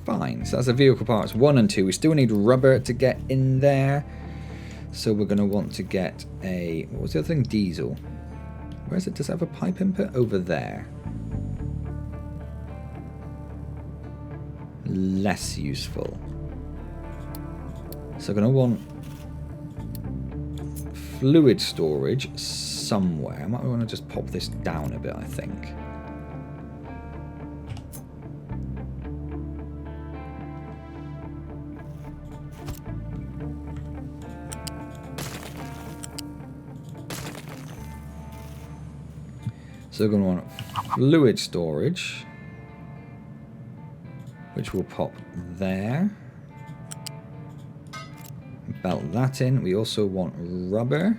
Fine, so that's the vehicle parts 1 and 2. We still need rubber to get in there. So we're going to want to get a... What was the other thing? Diesel. Where is it? Does it have a pipe input? Over there. Less useful. So we're going to want fluid storage somewhere. I might want to just pop this down a bit, I think. So we're going to want fluid storage, which will pop there. Belt that in. We also want rubber,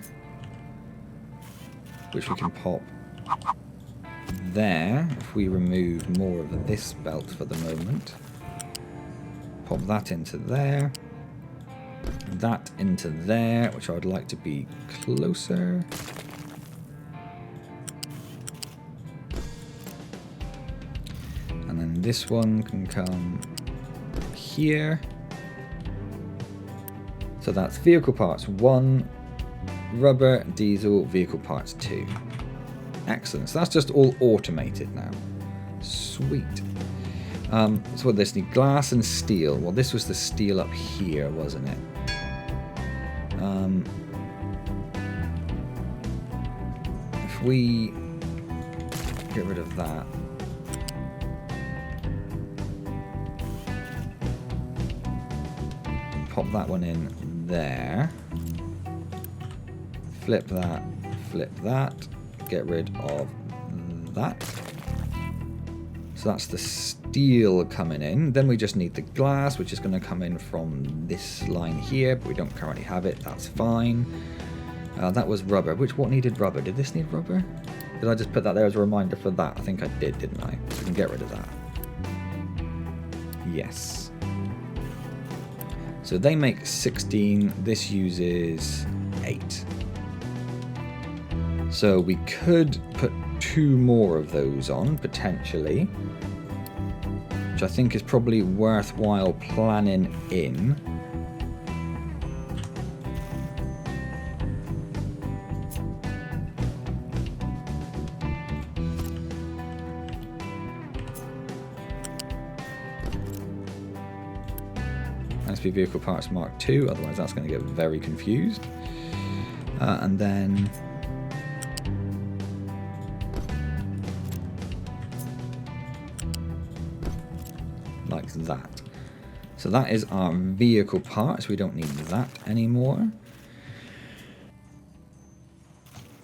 which we can pop there if we remove more of this belt for the moment. Pop that into there. That into there, which I would like to be closer. And then this one can come here. So that's vehicle parts 1, rubber, diesel, vehicle parts 2. Excellent. So that's just all automated now. Sweet. So what this need? Glass and steel. Well, this was the steel up here, wasn't it? If we get rid of that. Pop that one in there. Flip that, get rid of that. So that's the steel coming in. Then we just need the glass, which is going to come in from this line here, but we don't currently have it. That's fine. That was rubber. What needed rubber? Did this need rubber? Did I just put that there as a reminder for that? I think I did, didn't I? So we can get rid of that. Yes. So they make 16, this uses 8. So we could put 2 more of those on, potentially, which I think is probably worthwhile planning in. Vehicle parts Mark II, otherwise that's going to get very confused. And then like that. So that is our vehicle parts. We don't need that anymore.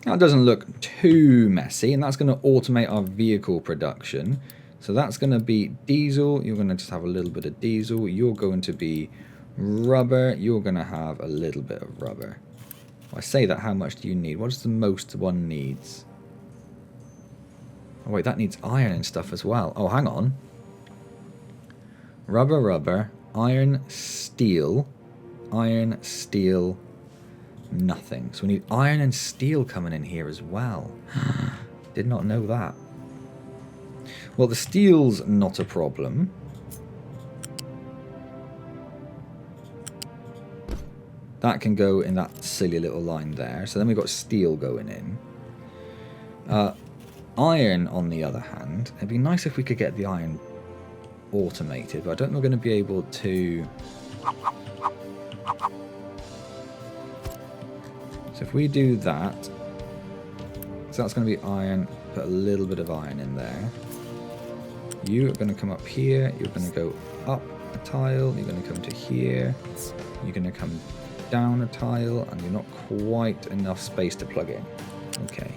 That doesn't look too messy, and that's going to automate our vehicle production. So that's going to be diesel. You're going to just have a little bit of diesel. You're going to be rubber. You're going to have a little bit of rubber. I say that, how much do you need? What is the most one needs? Oh wait, that needs iron and stuff as well. Oh, hang on. Rubber, rubber, iron, steel, nothing. So we need iron and steel coming in here as well. Did not know that. Well, the steel's not a problem. That can go in that silly little line there. So then we've got steel going in. Iron, on the other hand, it'd be nice if we could get the iron automated, but I don't know we're going to be able to. So if we do that, so that's going to be iron, put a little bit of iron in there. You are going to come up here, you're going to go up a tile, you're going to come to here, you're going to come down a tile, and you're not quite enough space to plug in. Okay.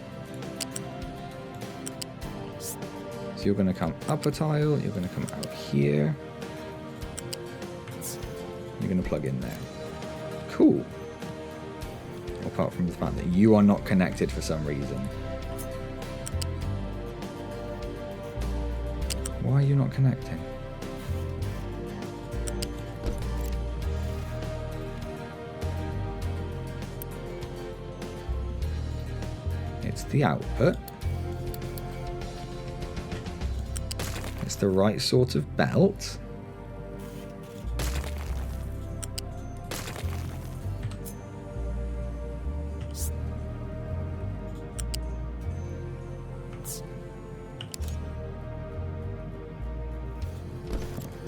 So you're going to come up a tile, you're going to come out here, you're going to plug in there. Cool. Apart from the fact that you are not connected for some reason. Why are you not connecting? It's the output. It's the right sort of belt.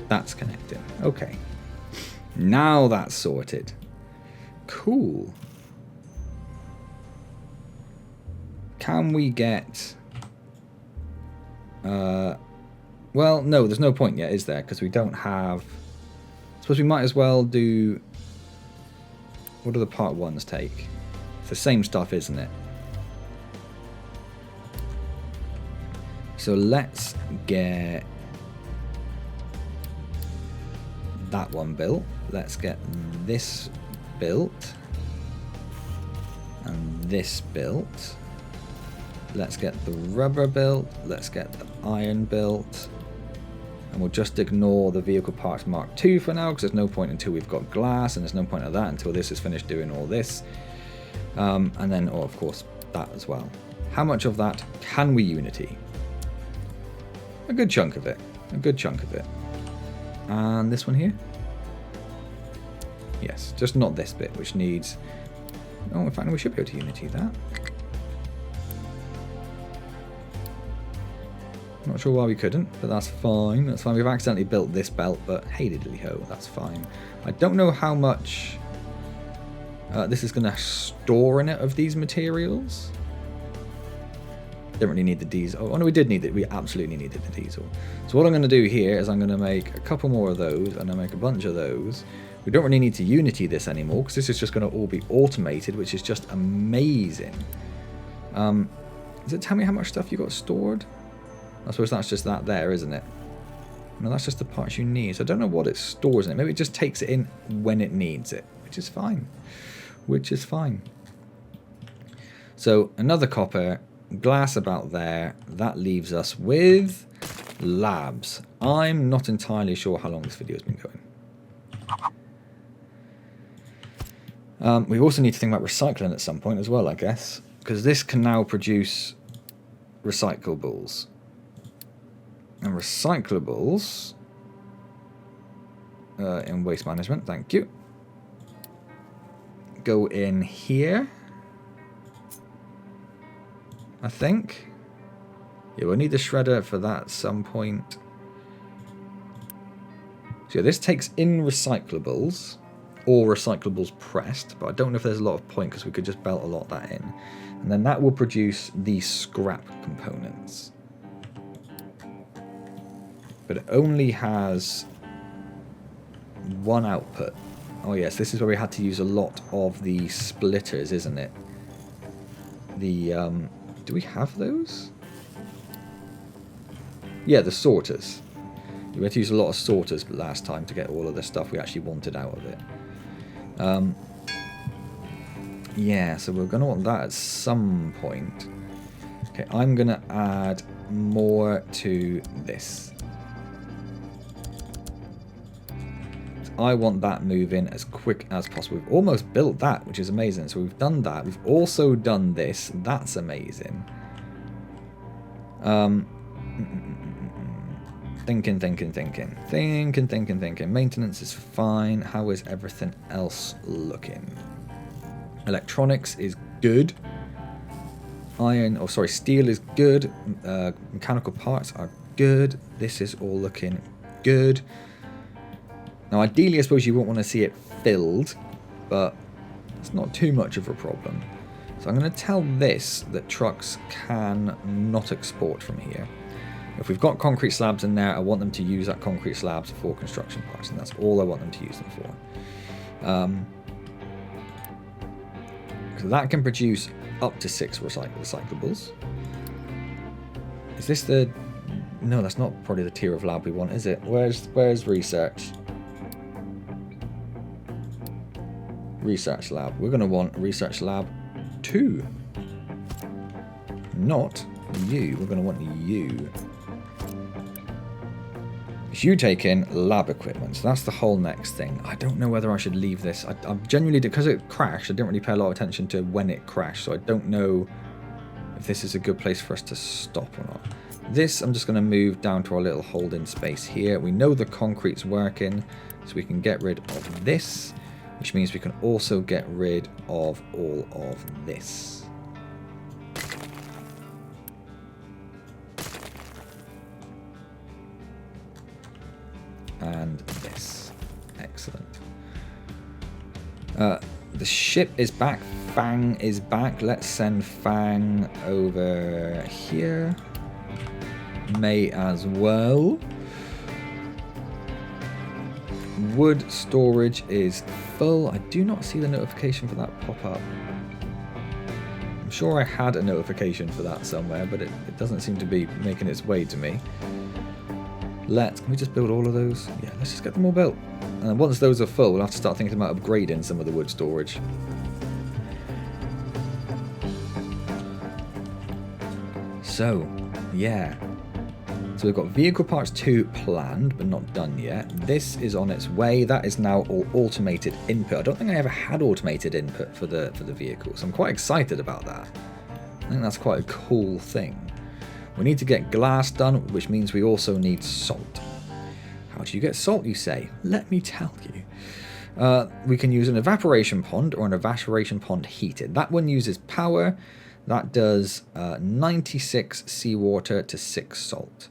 That's connected. Okay. Now that's sorted. Cool. Can we get... well, no, there's no point yet, is there? Because we don't have... I suppose we might as well do... What do the part ones take? It's the same stuff, isn't it? So let's get... that one built. Let's get this built. And this built. Let's get the rubber built. Let's get the iron built. And we'll just ignore the vehicle parts Mark II for now, because there's no point until we've got glass, and there's no point of that until this is finished doing all this. And then, oh, of course, that as well. How much of that can we Unity? A good chunk of it. A good chunk of it. And this one here? Yes, just not this bit, which needs... Oh, in fact, we should be able to Unity that. Not sure why we couldn't, but that's fine. That's fine. We've accidentally built this belt, but hey diddly ho, that's fine. I don't know how much this is going to store in it of these materials. Didn't really need the diesel. Oh no, we did need it. We absolutely needed the diesel. So what I'm going to do here is I'm going to make a couple more of those, and I'll make a bunch of those. We don't really need to Unity this anymore, because this is just going to all be automated, which is just amazing. Does it tell me how much stuff you got stored? I suppose that's just that there, isn't it? No, that's just the parts you need. So I don't know what it stores in it. Maybe it just takes it in when it needs it, which is fine. Which is fine. So another copper, glass about there. That leaves us with labs. I'm not entirely sure how long this video has been going. We also need to think about recycling at some point as well, I guess, because this can now produce recyclables. And recyclables in waste management, thank you, go in here, I think. Yeah, we'll need the shredder for that at some point. So yeah, this takes in recyclables, or recyclables pressed, but I don't know if there's a lot of point, because we could just belt a lot of that in. And then that will produce the scrap components. But it only has 1 output. Oh yes, this is where we had to use a lot of the splitters, isn't it? The, do we have those? Yeah, the sorters. We had to use a lot of sorters last time to get all of the stuff we actually wanted out of it. Yeah, so we're going to want that at some point. Okay, I'm going to add more to this. I want that moving as quick as possible. We've almost built that, which is amazing. So we've done that. We've also done this. That's amazing. Thinking. Maintenance is fine. How is everything else looking? Electronics is good. Steel is good. Mechanical parts are good. This is all looking good. Now, ideally, I suppose you won't want to see it filled, but it's not too much of a problem. So I'm going to tell this that trucks can not export from here. If we've got concrete slabs in there, I want them to use that concrete slabs for construction parts, and that's all I want them to use them for. So that can produce up to 6 recyclables. Is this the... No, that's not probably the tier of lab we want, is it? Where's research? Research lab. We're going to want research lab 2. Not you. We're going to want you. You take in lab equipment. So that's the whole next thing. I don't know whether I should leave this. I'm genuinely, because it crashed, I didn't really pay a lot of attention to when it crashed. So I don't know if this is a good place for us to stop or not. This, I'm just going to move down to our little holding space here. We know the concrete's working, so we can get rid of this, which means we can also get rid of all of this. And this. Excellent. The ship is back. Fang is back. Let's send Fang over here. May as well. Wood storage is full. I do not see the notification for that pop up. I'm sure I had a notification for that somewhere, but it doesn't seem to be making its way to me. Can we just build all of those? Yeah, let's just get them all built. And then once those are full, we'll have to start thinking about upgrading some of the wood storage. So, yeah. So we've got vehicle parts 2 planned, but not done yet. This is on its way. That is now all automated input. I don't think I ever had automated input for the vehicle, so I'm quite excited about that. I think that's quite a cool thing. We need to get glass done, which means we also need salt. How do you get salt, you say? Let me tell you. We can use an evaporation pond or an evaporation pond heated. That one uses power. That does 96 seawater to 6 salt.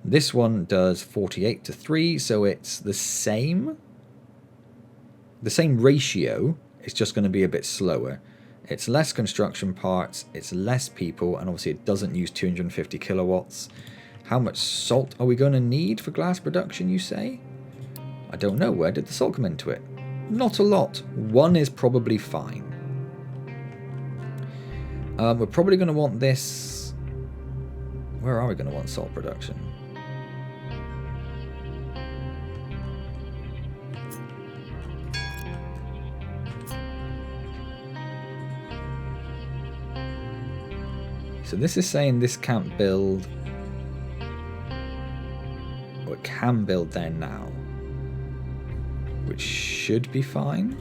This one does 48 to 3, so it's the same ratio. It's just going to be a bit slower. It's less construction parts, it's less people, and obviously it doesn't use 250 kilowatts. How much salt are we going to need for glass production, you say? I don't know. Where did the salt come into it? Not a lot. 1 is probably fine. We're probably going to want this... Where are we going to want salt production? So this is saying this can't build, or it can build there now, which should be fine.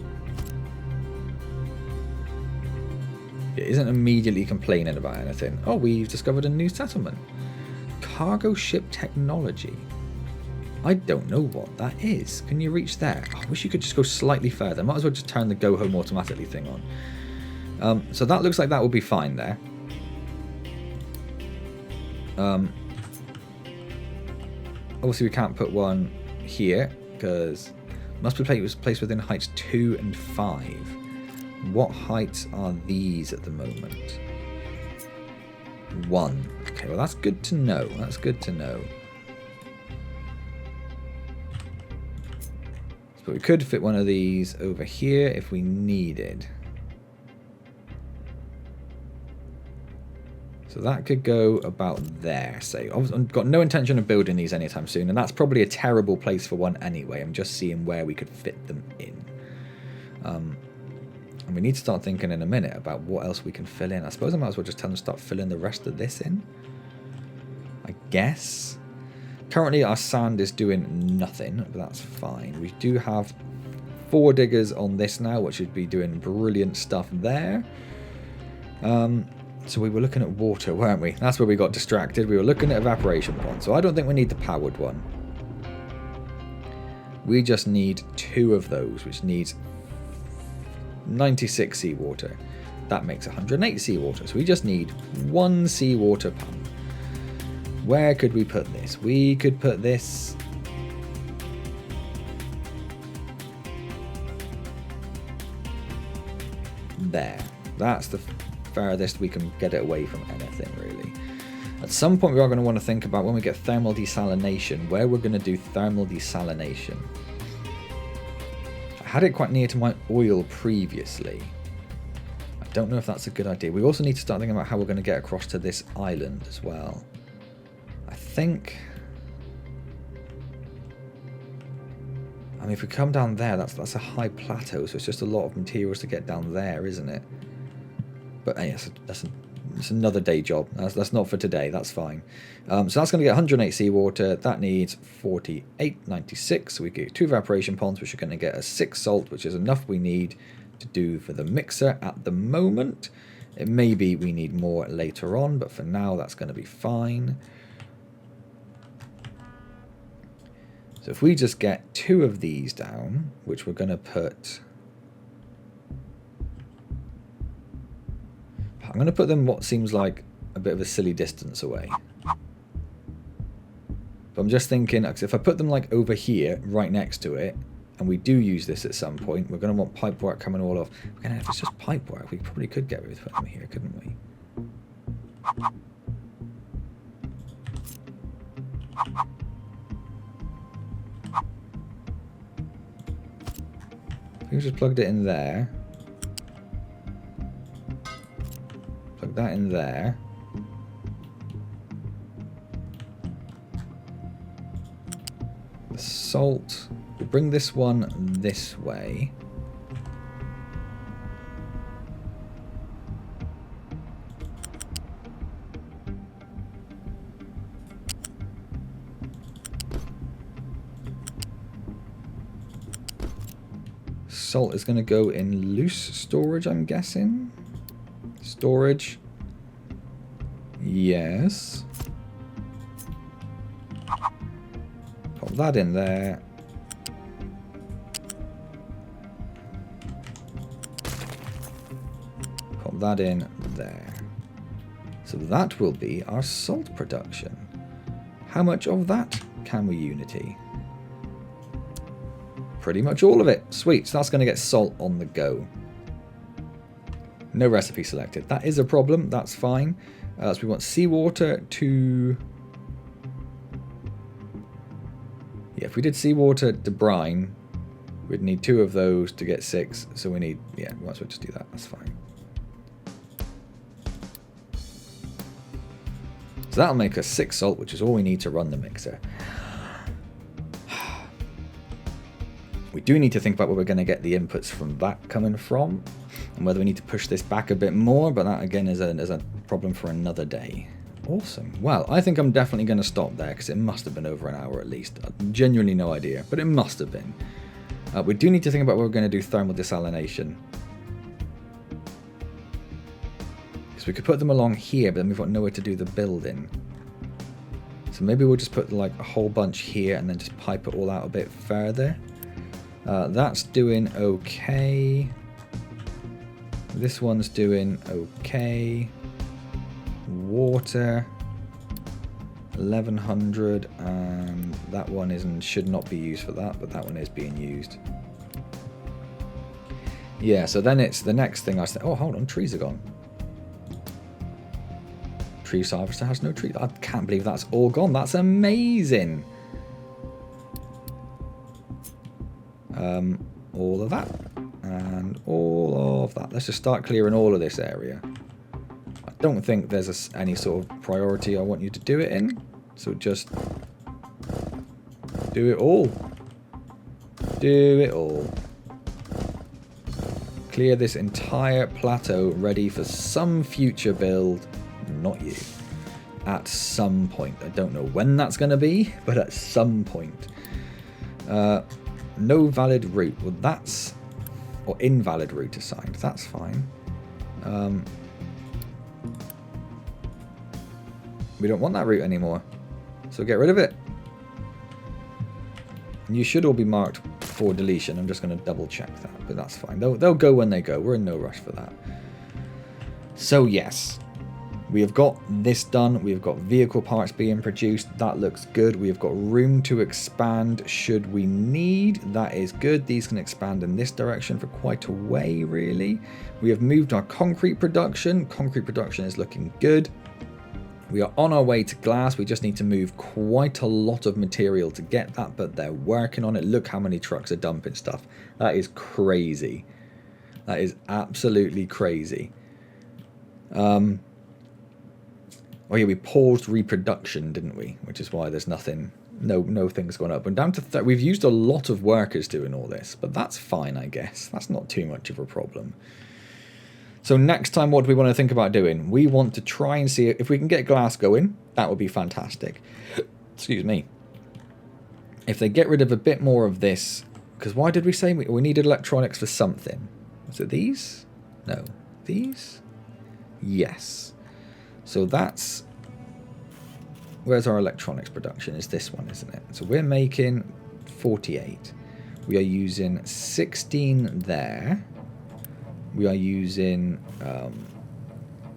It isn't immediately complaining about anything. Oh, we've discovered a new settlement. Cargo ship technology. I don't know what that is. Can you reach there? Oh, I wish you could just go slightly further. Might as well just turn the go home automatically thing on. So that looks like that will be fine there. Obviously we can't put one here because must be placed within heights 2 and 5. What heights are these at the moment? 1. Okay, well that's good to know. That's good to know. But we could fit one of these over here if we needed. So that could go about there, say. I've got no intention of building these anytime soon, and that's probably a terrible place for one anyway. I'm just seeing where we could fit them in. And we need to start thinking in a minute about what else we can fill in. I suppose I might as well just tell them to start filling the rest of this in. I guess. Currently our sand is doing nothing, but that's fine. We do have 4 diggers on this now, which would be doing brilliant stuff there. So we were looking at water, weren't we? That's where we got distracted. We were looking at evaporation pond. So I don't think we need the powered one. We just need 2 of those, which needs 96 seawater. That makes 108 seawater. So we just need 1 seawater pump. Where could we put this? We could put this... there. That's the farthest we can get it away from anything, really. At some point we are going to want to think about when we get thermal desalination, where we're going to do thermal desalination. I had it quite near to my oil previously. I don't know if that's a good idea. We also need to start thinking about how we're going to get across to this island as well. I think... I mean, if we come down there, that's a high plateau, so it's just a lot of materials to get down there, isn't it? But hey, that's another day job. That's not for today. That's fine. So that's going to get 108 seawater. That needs 4896. So we get 2 evaporation ponds, which are going to get us 6 salt, which is enough we need to do for the mixer at the moment. It may be we need more later on, but for now that's going to be fine. So if we just get 2 of these down, which we're going to put... I'm going to put them what seems like a bit of a silly distance away. But I'm just thinking, if I put them like over here, right next to it, and we do use this at some point, we're going to want pipework coming all off. Again, if it's just pipework, we probably could get rid of them here, couldn't we? We just plugged it in there. Plug that in there. The salt. We'll bring this one this way. Salt is going to go in loose storage, I'm guessing. Storage. Yes. Pop that in there. Pop that in there. So that will be our salt production. How much of that can we Unity? Pretty much all of it. Sweet. So that's going to get salt on the go. No recipe selected. That is a problem. That's fine. So we want seawater to... Yeah, if we did seawater to brine, we'd need 2 of those to get 6. So we need... Yeah, we might as well just do that. That's fine. So that'll make us 6 salt, which is all we need to run the mixer. We do need to think about where we're going to get the inputs from that coming from, and whether we need to push this back a bit more, but that again is a problem for another day. Awesome. Well, I think I'm definitely going to stop there, because it must have been over an hour at least. Genuinely no idea, but it must have been. We do need to think about where we're going to do thermal desalination. Because we could put them along here, but then we've got nowhere to do the building. So maybe we'll just put like a whole bunch here, and then just pipe it all out a bit further. That's doing okay. This one's doing okay. Water 1100, and that one should not be used for that, but that one is being used. Yeah, so then it's the next thing I said. Oh, hold on, trees are gone. Tree harvester has no tree. I can't believe that's all gone. That's amazing. all of that and all of that. Let's just start clearing all of this area. I don't think there's any sort of priority I want you to do it in, so just do it all. Do it all. Clear this entire plateau ready for some future build. Not you. At some point. I don't know when that's going to be, but at some point. No valid route. Well, that's... Or invalid route assigned. That's fine. We don't want that route anymore. So get rid of it. And you should all be marked for deletion. I'm just going to double check that, but that's fine. They'll go when they go. We're in no rush for that. So yes, we have got this done. We have got vehicle parts being produced. That looks good. We have got room to expand should we need. That is good. These can expand in this direction for quite a way, really. We have moved our concrete production. Concrete production is looking good. We are on our way to glass. We just need to move quite a lot of material to get that, but they're working on it. Look how many trucks are dumping stuff. That is crazy. That is absolutely crazy. Oh yeah, we paused reproduction, didn't we? Which is why there's nothing, no things going up. And down to we've used a lot of workers doing all this, but that's fine, I guess. That's not too much of a problem. So next time, what do we want to think about doing? We want to try and see if we can get glass going. That would be fantastic. Excuse me. If they get rid of a bit more of this, because why did we say we needed electronics for something? Was it these? No. These? Yes. So that's... Where's our electronics production? It's this one, isn't it? So we're making 48. We are using 16 there. We are using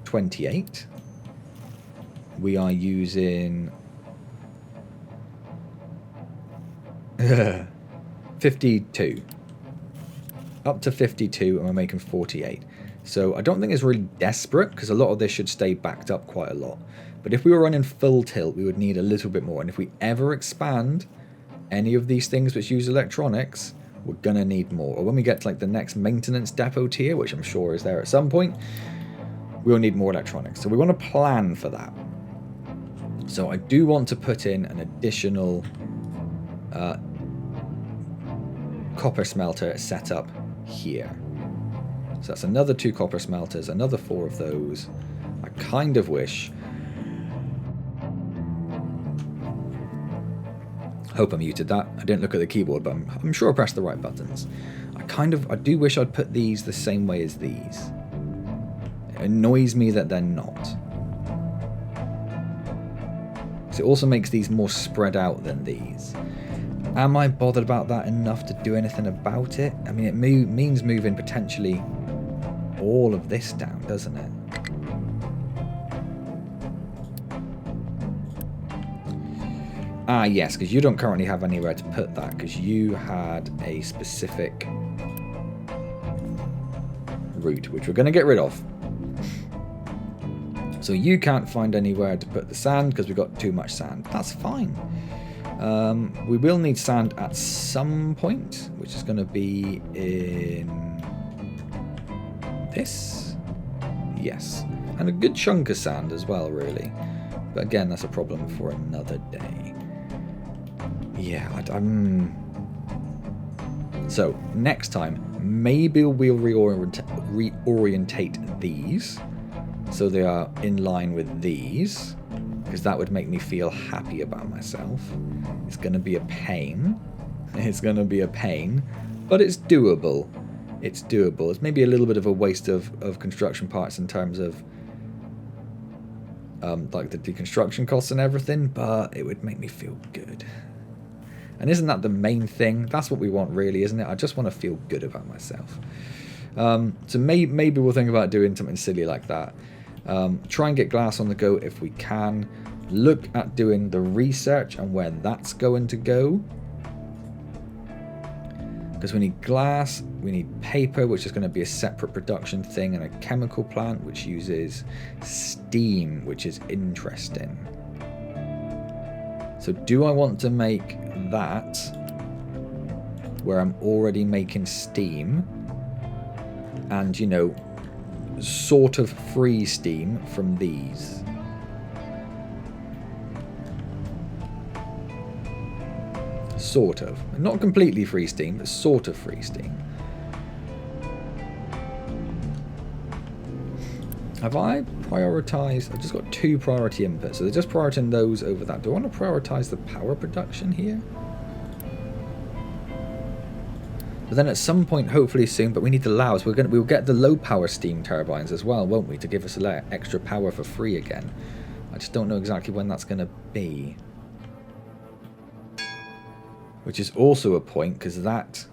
28. We are using 52. Up to 52, and we're making 48. So I don't think it's really desperate, because a lot of this should stay backed up quite a lot. But if we were running full tilt, we would need a little bit more. And if we ever expand any of these things which use electronics, we're going to need more. Or when we get to like the next maintenance depot tier, which I'm sure is there at some point, we'll need more electronics. So we want to plan for that. So I do want to put in an additional copper smelter setup here. So that's another 2 copper smelters, another 4 of those. I kind of wish... Hope I muted that. I didn't look at the keyboard, but I'm sure I pressed the right buttons. I do wish I'd put these the same way as these. It annoys me that they're not. So it also makes these more spread out than these. Am I bothered about that enough to do anything about it? I mean, it means moving potentially all of this down, doesn't it? Ah, yes, because you don't currently have anywhere to put that, because you had a specific route, which we're going to get rid of. So you can't find anywhere to put the sand, because we've got too much sand. That's fine. We will need sand at some point, which is going to be in this. Yes. And a good chunk of sand as well, really. But again, that's a problem for another day. Yeah, So, next time, maybe we'll reorientate these so they are in line with these, because that would make me feel happy about myself. It's going to be a pain. It's going to be a pain, but it's doable. It's doable. It's maybe a little bit of a waste of construction parts in terms of like the deconstruction costs and everything, but it would make me feel good. And isn't that the main thing? That's what we want, really, isn't it? I just want to feel good about myself. So maybe we'll think about doing something silly like that. Try and get glass on the go if we can. Look at doing the research and where that's going to go. Because we need glass, we need paper, which is going to be a separate production thing, and a chemical plant which uses steam, which is interesting. So do I want to make that where I'm already making steam and, you know, sort of free steam from these. Sort of. Not completely free steam, but sort of free steam. Have I prioritized? I've just got 2 priority inputs, so they're just prioritizing those over that. Do I want to prioritize the power production here? But then at some point, hopefully soon, but we need the lows. We'll get the low power steam turbines as well, won't we, to give us a extra power for free again. I just don't know exactly when that's going to be. Which is also a point, because that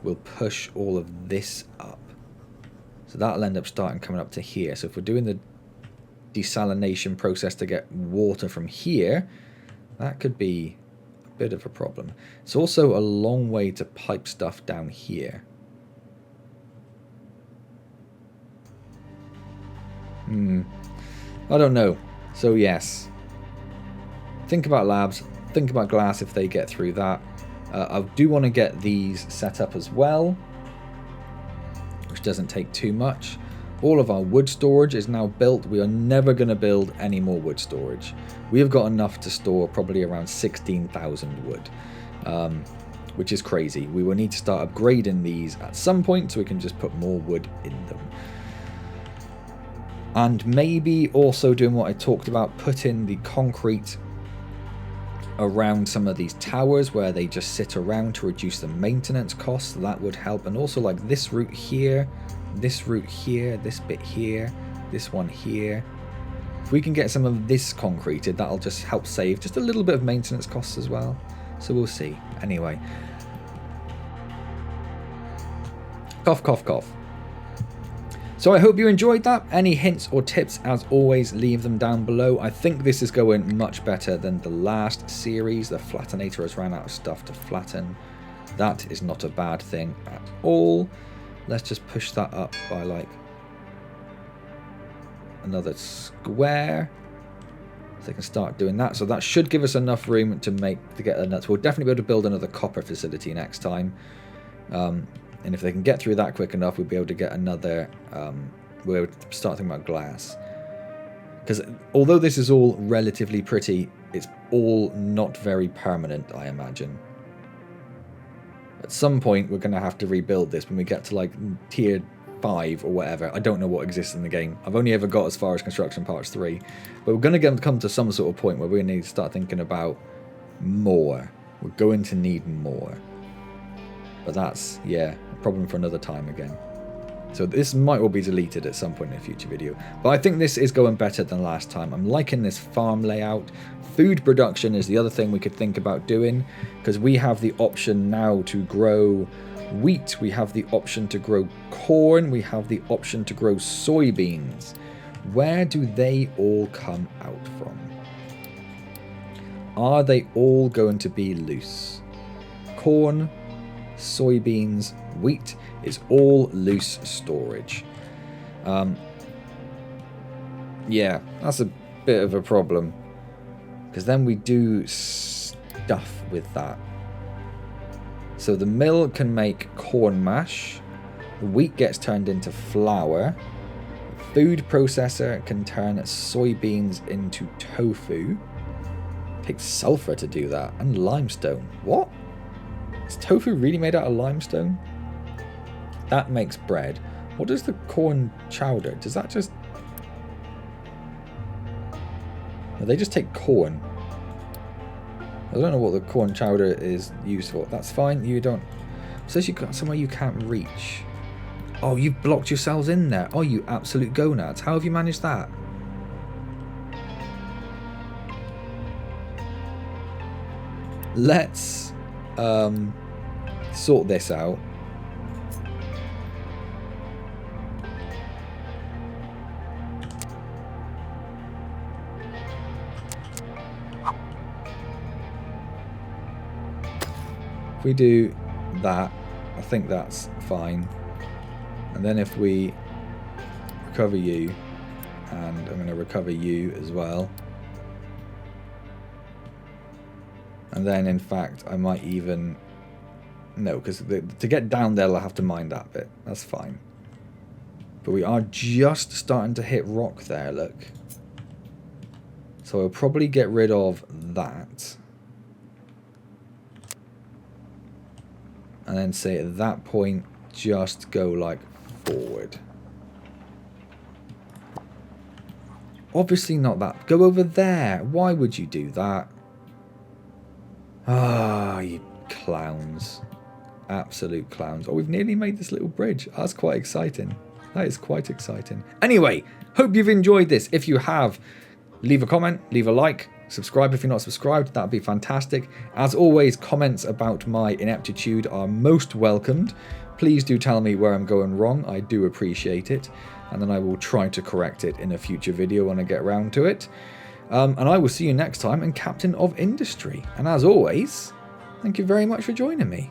will push all of this up. So that'll end up coming up to here. So if we're doing the desalination process to get water from here, that could be a bit of a problem. It's also a long way to pipe stuff down here. I don't know. So yes, think about labs, think about glass if they get through that. I do want to get these set up as well, which doesn't take too much. All of our wood storage is now built. We are never going to build any more wood storage. We have got enough to store probably around 16,000 wood, which is crazy. We will need to start upgrading these at some point so we can just put more wood in them. And maybe also doing what I talked about, putting the concrete around some of these towers where they just sit around to reduce the maintenance costs. That would help. And also like this route here, this route here, this bit here, this one here. If we can get some of this concreted, that'll just help save just a little bit of maintenance costs as well. So we'll see. Anyway. Cough, cough, cough. So I hope you enjoyed that. Any hints or tips, as always, leave them down below. I think this is going much better than the last series. The flattenator has ran out of stuff to flatten. That is not a bad thing at all. Let's just push that up by like another square. So they can start doing that. So that should give us enough room to get a nuts. We'll definitely be able to build another copper facility next time. And if they can get through that quick enough, we'll be able to get another, we'll start thinking about glass. Because although this is all relatively pretty, it's all not very permanent, I imagine. At some point, we're going to have to rebuild this when we get to like tier 5 or whatever. I don't know what exists in the game. I've only ever got as far as construction parts 3. But we're going to come to some sort of point where we're going to need to start thinking about more. We're going to need more. But that's, yeah, a problem for another time again. So this might all be deleted at some point in a future video. But I think this is going better than last time. I'm liking this farm layout. Food production is the other thing we could think about doing, because we have the option now to grow wheat. We have the option to grow corn. We have the option to grow soybeans. Where do they all come out from? Are they all going to be loose? Corn, soybeans, wheat is all loose storage. Yeah, that's a bit of a problem, because then we do stuff with that. So the mill can make corn mash, the wheat gets turned into flour, the food processor can turn soybeans into tofu. It takes sulfur to do that, and limestone. What? Is tofu really made out of limestone? That makes bread. What does the corn chowder? Does that just... No, they just take corn. I don't know what the corn chowder is used for. That's fine. You don't... It says you got somewhere you can't reach. Oh, you've blocked yourselves in there. Oh, you absolute gonads. How have you managed that? Let's sort this out. If we do that, I think that's fine. And then if we recover you, and I'm going to recover you as well. And then in fact I might even No, because to get down there, I'll have to mine that bit. That's fine. But we are just starting to hit rock there, look. So I'll probably get rid of that. And then say at that point, just go like forward. Obviously not that. Go over there. Why would you do that? Ah, you clowns. Absolute clowns. Oh, we've nearly made this little bridge. That's quite exciting. That is quite exciting. Anyway, hope you've enjoyed this. If you have, leave a comment, leave a like, subscribe if you're not subscribed. That'd be fantastic. As always, comments about my ineptitude are most welcomed. Please do tell me where I'm going wrong. I do appreciate it. And then I will try to correct it in a future video when I get around to it. And I will see you next time in Captain of Industry. And as always, thank you very much for joining me.